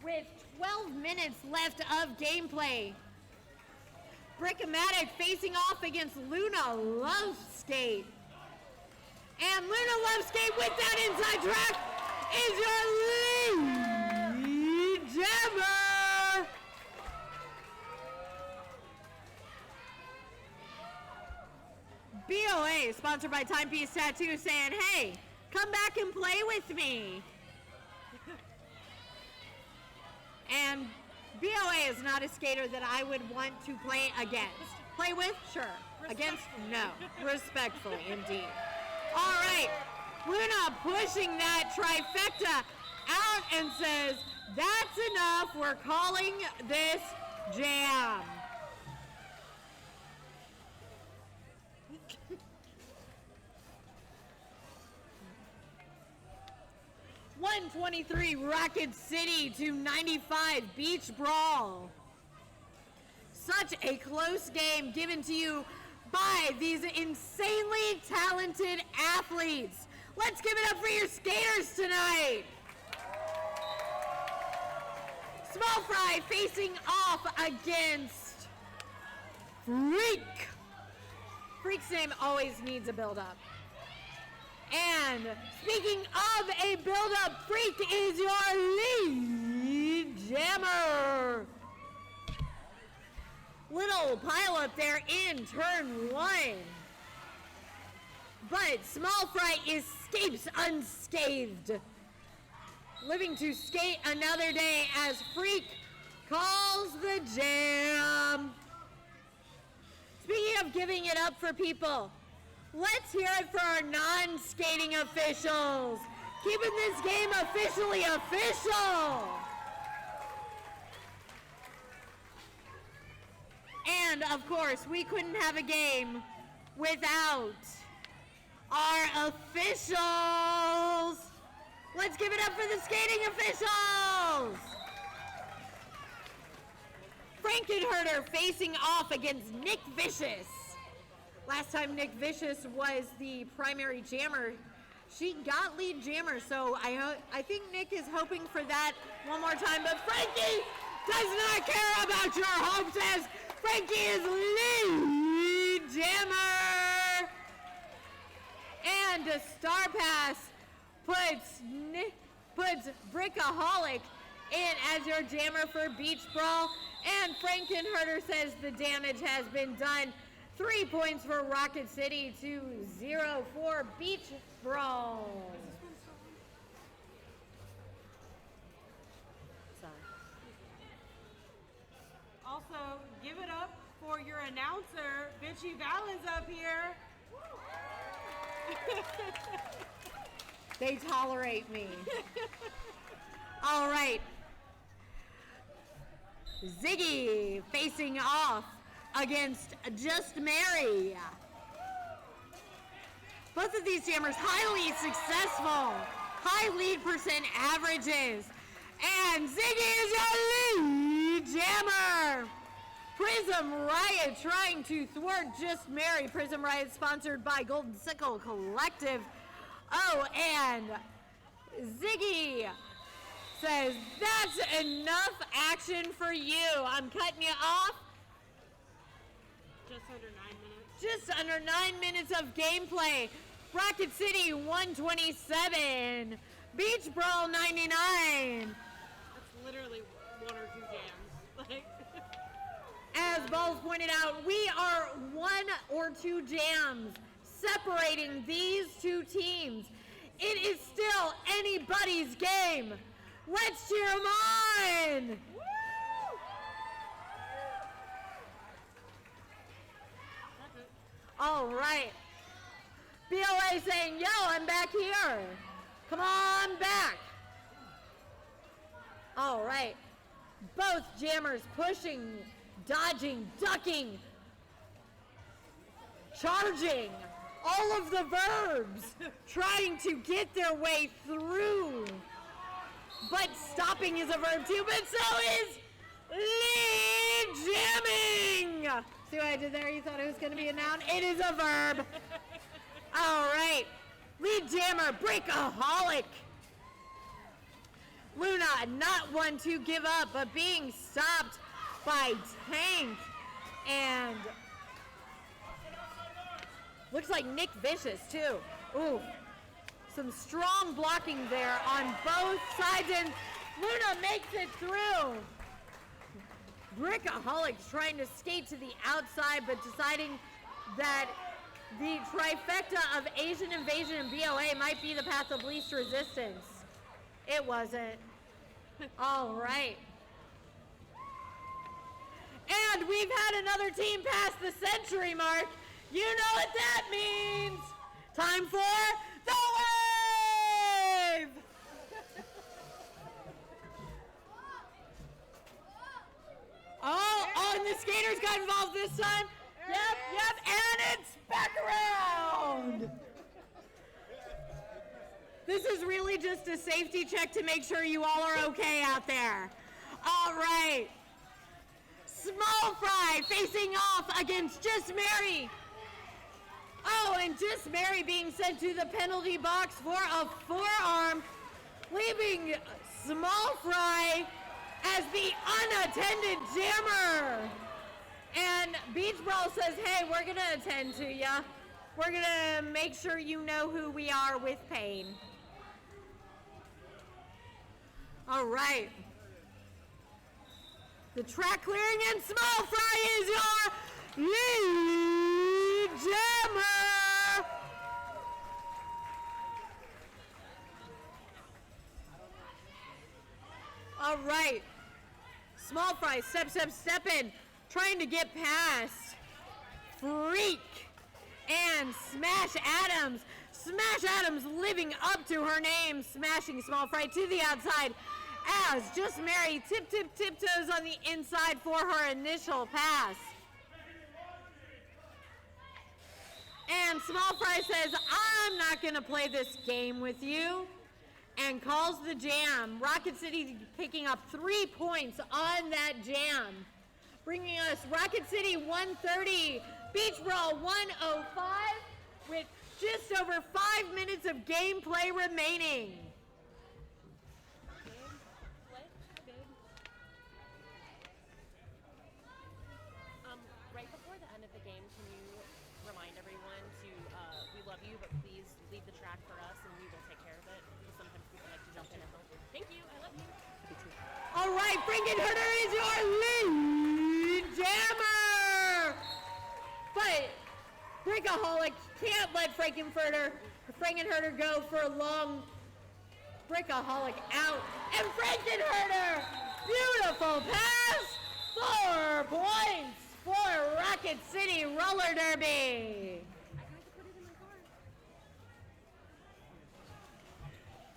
With 12 minutes left of gameplay. Brickamatic facing off against Luna Loveskate. And Luna Loveskate with that inside track is your lead jammer. BOA, sponsored by Timepiece Tattoo, saying, hey, come back and play with me. And BOA is not a skater that I would want to play against. Play with? Sure. Against? No. Respectfully, indeed. All right. Luna pushing that trifecta out and says, that's enough. We're calling this jam. 123 Rocket City to 95 Beach Brawl. Such a close game given to you by these insanely talented athletes. Let's give it up for your skaters tonight. Small Fry facing off against Freak. Freak's name always needs a build-up. And speaking of a build-up, Freak is your lead jammer. Little pile up there in turn one. But Small Fry escapes unscathed. Living to skate another day as Freak calls the jam. Speaking of giving it up for people, let's hear it for our non-skating officials. Keeping this game officially official. And of course, we couldn't have a game without our officials. Let's give it up for the skating officials. Frankenherder facing off against Nick Vicious. Last time Nick Vicious was the primary jammer, she got lead jammer, so I think Nick is hoping for that one more time, but Frankie does not care about your hopes as Frankie is lead jammer. And a Star Pass puts Brickaholic in as your jammer for Beach Brawl, and Frankenherder says the damage has been done. 3 points for Rocket City to 0 for Beach Brawl. Also, give it up for your announcer, Bitchy Valens up here. They tolerate me. All right. Ziggy facing off against Just Mary. Both of these jammers highly successful. High lead percent averages. And Ziggy is your lead jammer. Prism Riot trying to thwart Just Mary. Prism Riot sponsored by Golden Sickle Collective. Oh, and Ziggy says, that's enough action for you. I'm cutting you off. Just under 9 minutes. Just under 9 minutes of gameplay. Rocket City 127. Beach Brawl 99. That's literally 1 or 2 jams. Like. As Balls pointed out, we are 1 or 2 jams separating these two teams. It is still anybody's game. Let's cheer them on. Woo! All right. BOA saying, yo, I'm back here. Come on back. All right. Both jammers pushing, dodging, ducking, charging. All of the verbs trying to get their way through. But stopping is a verb too, but so is lead jamming. See what I did there? You thought it was going to be a noun? It is a verb. All right. Lead jammer, Breakaholic. Luna, not one to give up, but being stopped by Tank. And looks like Nick Vicious, too. Ooh. Some strong blocking there on both sides, and Luna makes it through. Brickaholic's trying to skate to the outside, but deciding that the trifecta of Asian Invasion and BOA might be the path of least resistance. It wasn't. All right. And we've had another team pass the century mark. You know what that means. Time for the wave! Oh, and the skaters got involved this time. Yep, and it's back around. This is really just a safety check to make sure you all are okay out there. All right. Small Fry facing off against Just Mary. Oh, and Just Mary being sent to the penalty box for a forearm, leaving Small Fry as the unattended jammer. And Beach Brawl says, hey, we're going to attend to ya. We're going to make sure you know who we are with pain. All right. The track clearing and Small Fry is your lead jammer. All right. Small Fry, step in, trying to get past Freak and Smash Adams. Smash Adams living up to her name, smashing Small Fry to the outside as Just Mary tiptoes on the inside for her initial pass. And Small Fry says, I'm not going to play this game with you, and calls the jam. Rocket City picking up 3 points on that jam. bringing us Rocket City 130, Beach Brawl 105, with just over 5 minutes of gameplay remaining. Right before the end of the game, can you remind everyone to, we love you, but please leave the track for us and we will take care of it. Because sometimes people like to jump in and help. Thank you, I love you. All right, Frankenherder is your lead jammer! But Brickaholic can't let Frankenherder go for a long. Brickaholic out, and Frankenherder, beautiful pass, 4 points for Rocket City Roller Derby.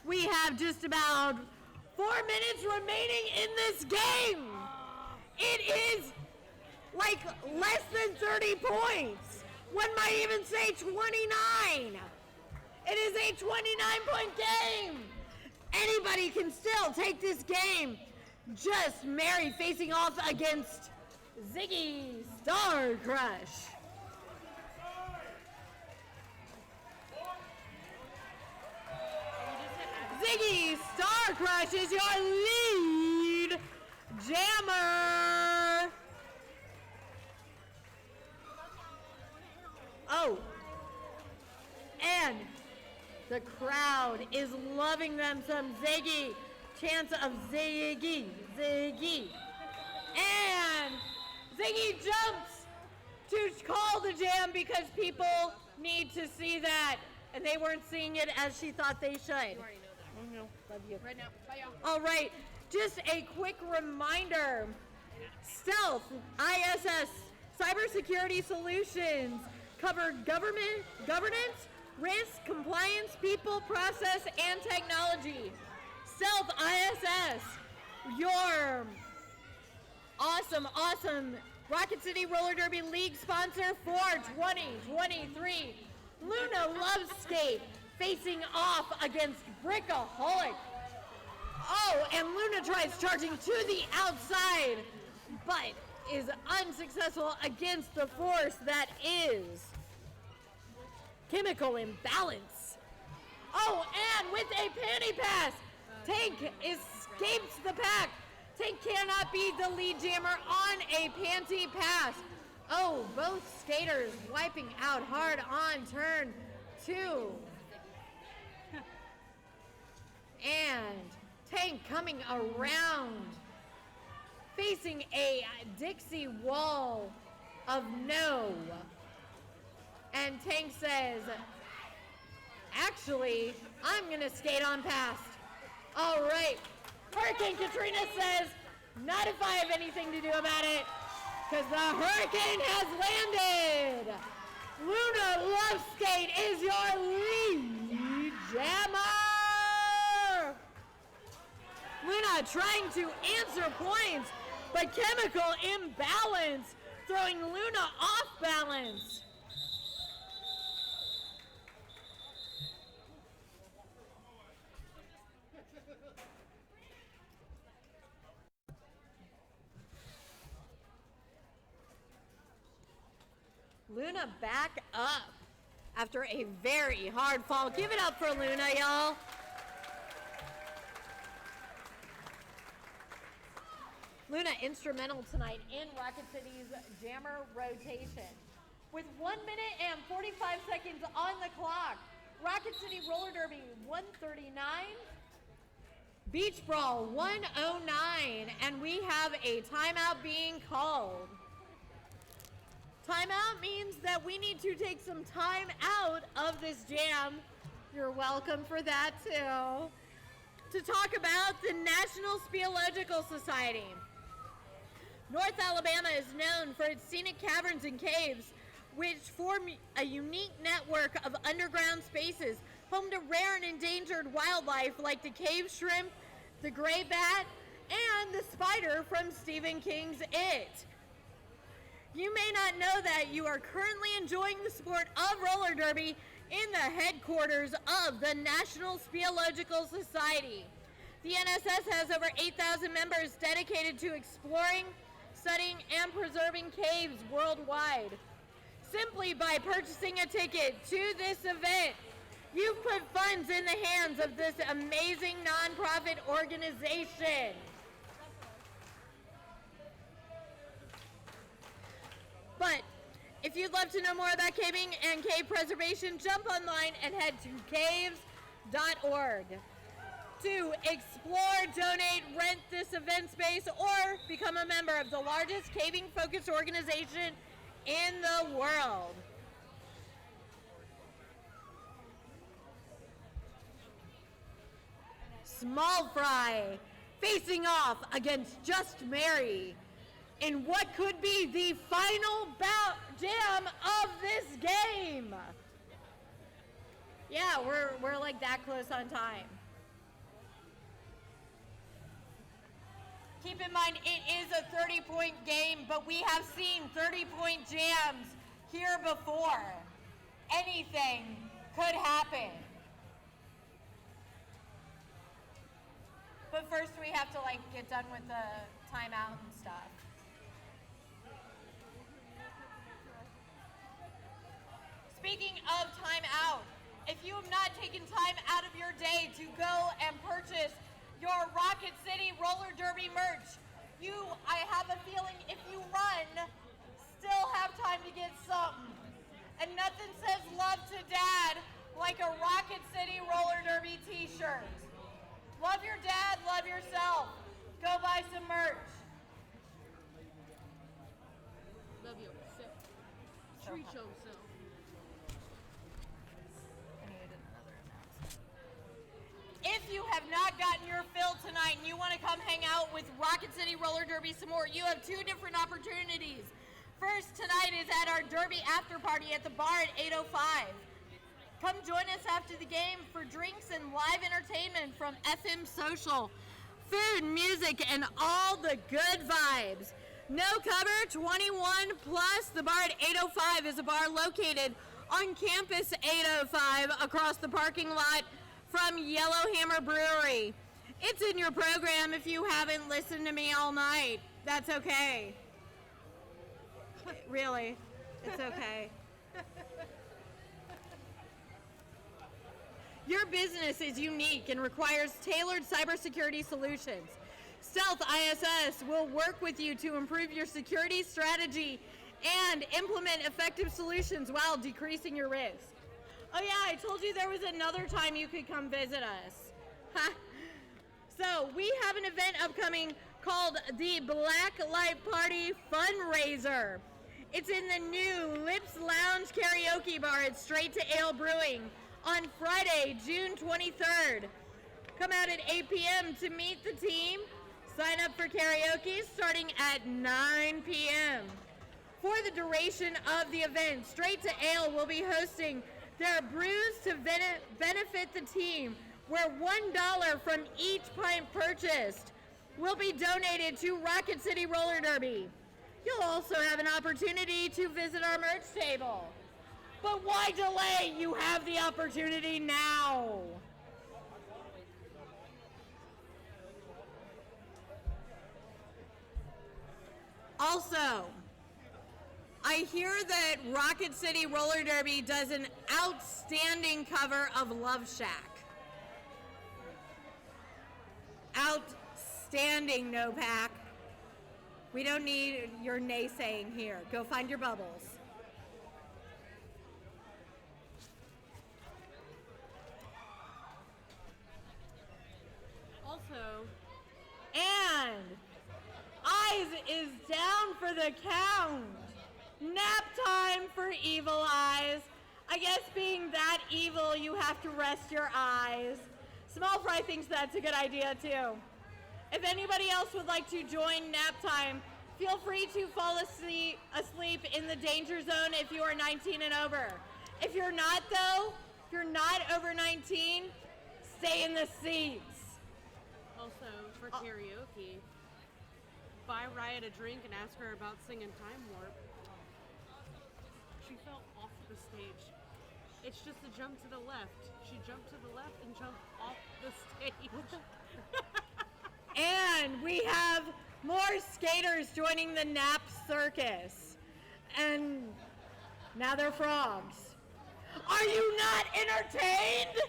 We have just about 4 minutes remaining in this game. It is like less than 30 points. One might even say 29. It is a 29-point game. Anybody can still take this game. Just Mary facing off against Ziggy Star Crush. Ziggy Star Crush is your lead jammer. Oh, and the crowd is loving them some Ziggy. Chance of Ziggy. And Ziggy jumps to call the jam because people need to see that. And they weren't seeing it as she thought they should. You already know that. Love you. Right now. Bye, y'all. All right, just a quick reminder. Stealth, ISS, Cybersecurity Solutions cover governance, risk, compliance, people, process, and technology. Stealth, ISS, your awesome Rocket City Roller Derby League sponsor for 2023. Luna Lovescape facing off against Brickaholic. Oh, and Luna tries charging to the outside, but is unsuccessful against the force that is Chemical Imbalance. Oh, and with a panty pass, Tank escapes the pack. Tank cannot be the lead jammer on a panty pass. Oh, both skaters wiping out hard on turn 2. And Tank coming around, facing a Dixie wall of no. And Tank says, actually, I'm gonna skate on past. All right, Hurricane Katrina says, not if I have anything to do about it, because the hurricane has landed. Luna Loveskate is your lead jammer. Luna trying to answer points, but Chemical Imbalance throwing Luna off balance. Luna back up after a very hard fall. Give it up for Luna, y'all. Luna instrumental tonight in Rocket City's jammer rotation. With 1 minute and 45 seconds on the clock, Rocket City Roller Derby 139, Beach Brawl 109, and we have a timeout being called. Timeout means that we need to take some time out of this jam. You're welcome for that too. To talk about the National Speleological Society. North Alabama is known for its scenic caverns and caves, which form a unique network of underground spaces, home to rare and endangered wildlife like the cave shrimp, the gray bat, and the spider from Stephen King's It. You may not know that you are currently enjoying the sport of roller derby in the headquarters of the National Speleological Society. The NSS has over 8,000 members dedicated to exploring, studying and preserving caves worldwide. Simply by purchasing a ticket to this event, you've put funds in the hands of this amazing nonprofit organization. But if you'd love to know more about caving and cave preservation, jump online and head to caves.org to explore, donate, rent this event space, or become a member of the largest caving-focused organization in the world. Small Fry facing off against Just Mary in what could be the final jam of this game. Yeah, we're like that close on time. Keep in mind, it is a 30-point game, but we have seen 30-point jams here before. Anything could happen. But first we have to get done with the timeout and stuff. Speaking of timeout, if you have not taken time out of your day to go and purchase your Rocket City Roller Derby merch, I have a feeling if you run, still have time to get something. And nothing says love to Dad like a Rocket City Roller Derby t-shirt. Love your dad, love yourself. Go buy some merch. Love you. Treat yourself. If you have not gotten your fill tonight and you want to come hang out with Rocket City Roller Derby some more, you have two different opportunities. First, tonight is at our Derby after party at the bar at 8:05. Come join us after the game for drinks and live entertainment from FM Social. Food, music, and all the good vibes. No cover, 21 plus. The bar at 8:05 is a bar located on campus 805 across the parking lot from Yellowhammer Brewery. It's in your program if you haven't listened to me all night. That's okay. Really, it's okay. Your business is unique and requires tailored cybersecurity solutions. Stealth ISS will work with you to improve your security strategy and implement effective solutions while decreasing your risk. Oh yeah, I told you there was another time you could come visit us. So we have an event upcoming called the Black Light Party Fundraiser. It's in the new Lips Lounge Karaoke Bar at Straight to Ale Brewing on Friday, June 23rd. Come out at 8 p.m. to meet the team. Sign up for karaoke starting at 9 p.m. For the duration of the event, Straight to Ale will be hosting their Brews to benefit the team, where $1 from each pint purchased will be donated to Rocket City Roller Derby. You'll also have an opportunity to visit our merch table. But why delay? You have the opportunity now. Also, I hear that Rocket City Roller Derby does an outstanding cover of Love Shack. Outstanding, No-Pack. We don't need your naysaying here. Go find your bubbles. Also, and Eyes is down for the count. Nap time for Evil Eyes. I guess being that evil, you have to rest your eyes. Small Fry thinks that's a good idea too. If anybody else would like to join nap time, feel free to fall asleep in the danger zone if you are 19 and over. If you're not though, if you're not over 19, stay in the seats. also for karaoke, buy Riot a drink and ask her about singing Time Warp. She fell off the stage. It's just a jump to the left. She jumped to the left and jumped off the stage. And we have More skaters joining the nap circus. And now they're frogs. Are you not entertained?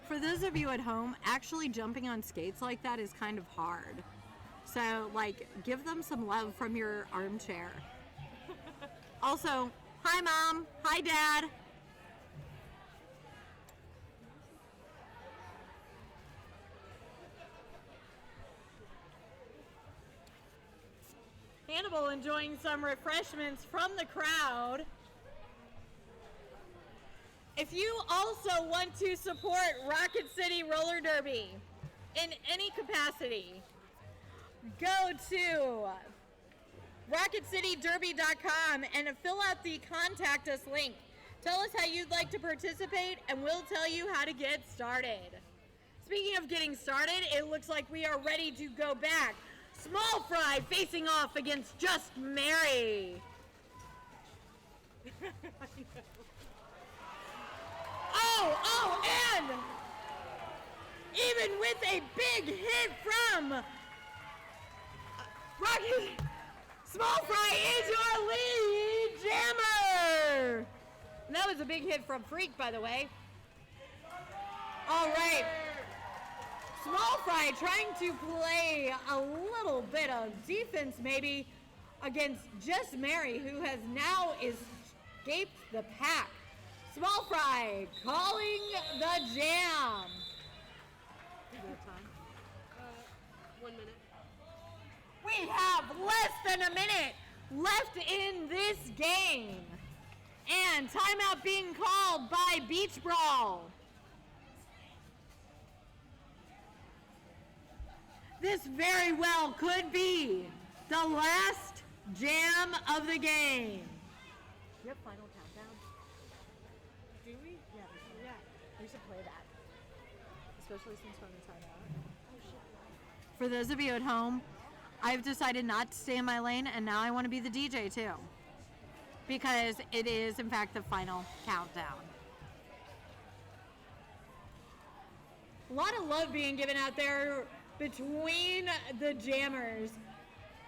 For those of you at home, actually jumping on skates like that is kind of hard. So, like, give them some love from your armchair. Also, hi Mom, hi Dad. Hannibal enjoying some refreshments from the crowd. If you also want to support Rocket City Roller Derby in any capacity, go to RocketCityDerby.com and fill out the contact us link. Tell us how you'd like to participate and we'll tell you how to get started. Speaking of getting started, it looks like we are ready to go back. Small Fry facing off against Just Mary. And even with a big hit from Rocket, Small Fry is your lead jammer. And that was a big hit from Freak, by the way. All right. Small Fry trying to play a little bit of defense maybe against Just Mary, who has now escaped the pack. Small Fry calling the jam. Time. 1 minute. We have less than a minute left in this game. And timeout being called by Beach Brawl. This very well could be the last jam of the game. Your final countdown? Do we? Yeah, we should play that. Especially since we're in timeout. For those of you at home, I've decided not to stay in my lane, and now I want to be the DJ too. Because it is, in fact, the final countdown. A lot of love being given out there between the jammers.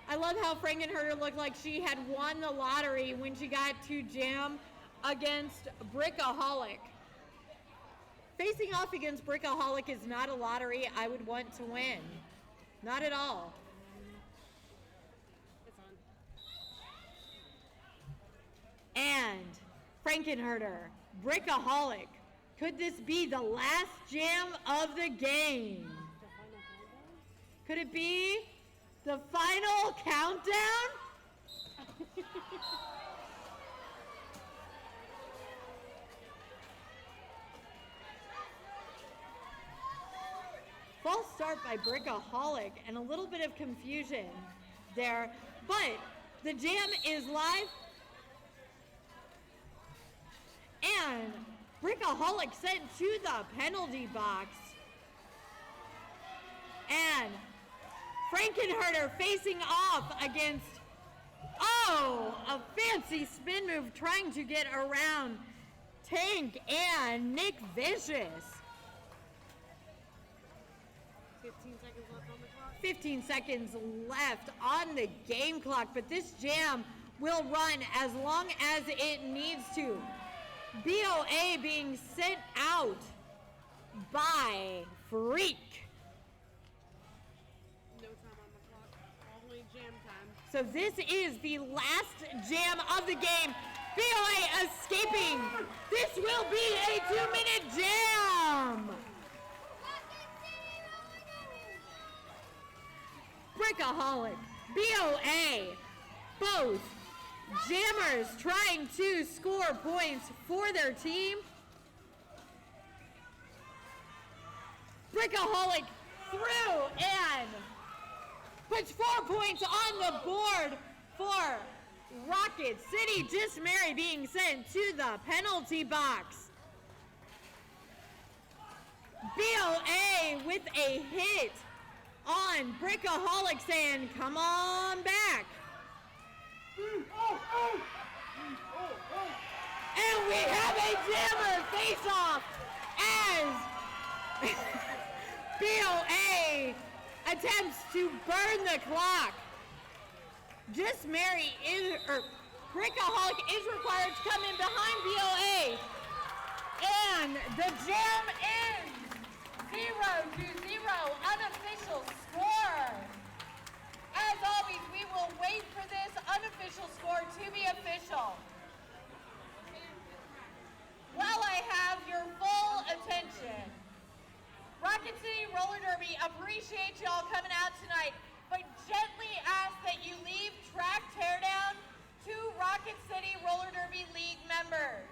I love how Frankenherder looked like she had won the lottery when she got to jam against Brickaholic. Facing off against Brickaholic is not a lottery I would want to win. Not at all. It's on. And Frankenherder, Brickaholic. Could this be the last jam of the game? The final countdown? Could it be the final countdown? False start by Brickaholic and a little bit of confusion there, but the jam is live. And Brickaholic sent to the penalty box. And Frankenherder facing off against, a fancy spin move trying to get around Tank and Nick Vicious. 15 seconds left on the clock. 15 seconds left on the game clock, but this jam will run as long as it needs to. BOA being sent out by Freak. No time on the clock. Only jam time. So this is the last jam of the game. BOA escaping. This will be a 2-minute jam. Brickaholic, BOA, both jammers trying to score points for their team. Brickaholic through and puts 4 points on the board for Rocket City. Just Mary being sent to the penalty box. BOA with a hit on Brickaholic saying, come on back. And we have a jammer face-off as BOA attempts to burn the clock. Just Mary is, or Brickaholic is required to come in behind BOA. And the jam ends 0-0, unofficial score. As always, we will wait for this unofficial score to be official. While I have your full attention, Rocket City Roller Derby appreciate y'all coming out tonight, but gently ask that you leave track teardown to Rocket City Roller Derby League members.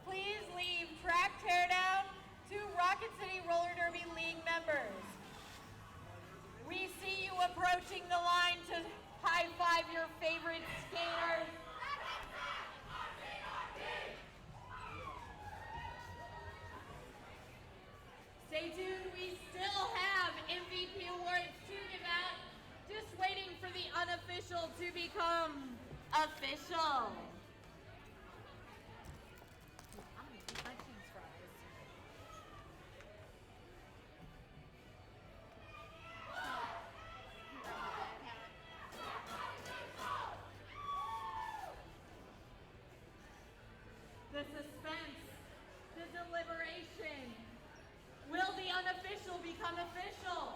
Please leave track teardown to Rocket City Roller Derby League members. We see you approaching the line to high-five your favorite skaters. Stay tuned, we still have MVP awards to give out. Just waiting for the unofficial to become official. I'm gonna eat my cheese fries. The suspense, the deliberation. Will the unofficial become official?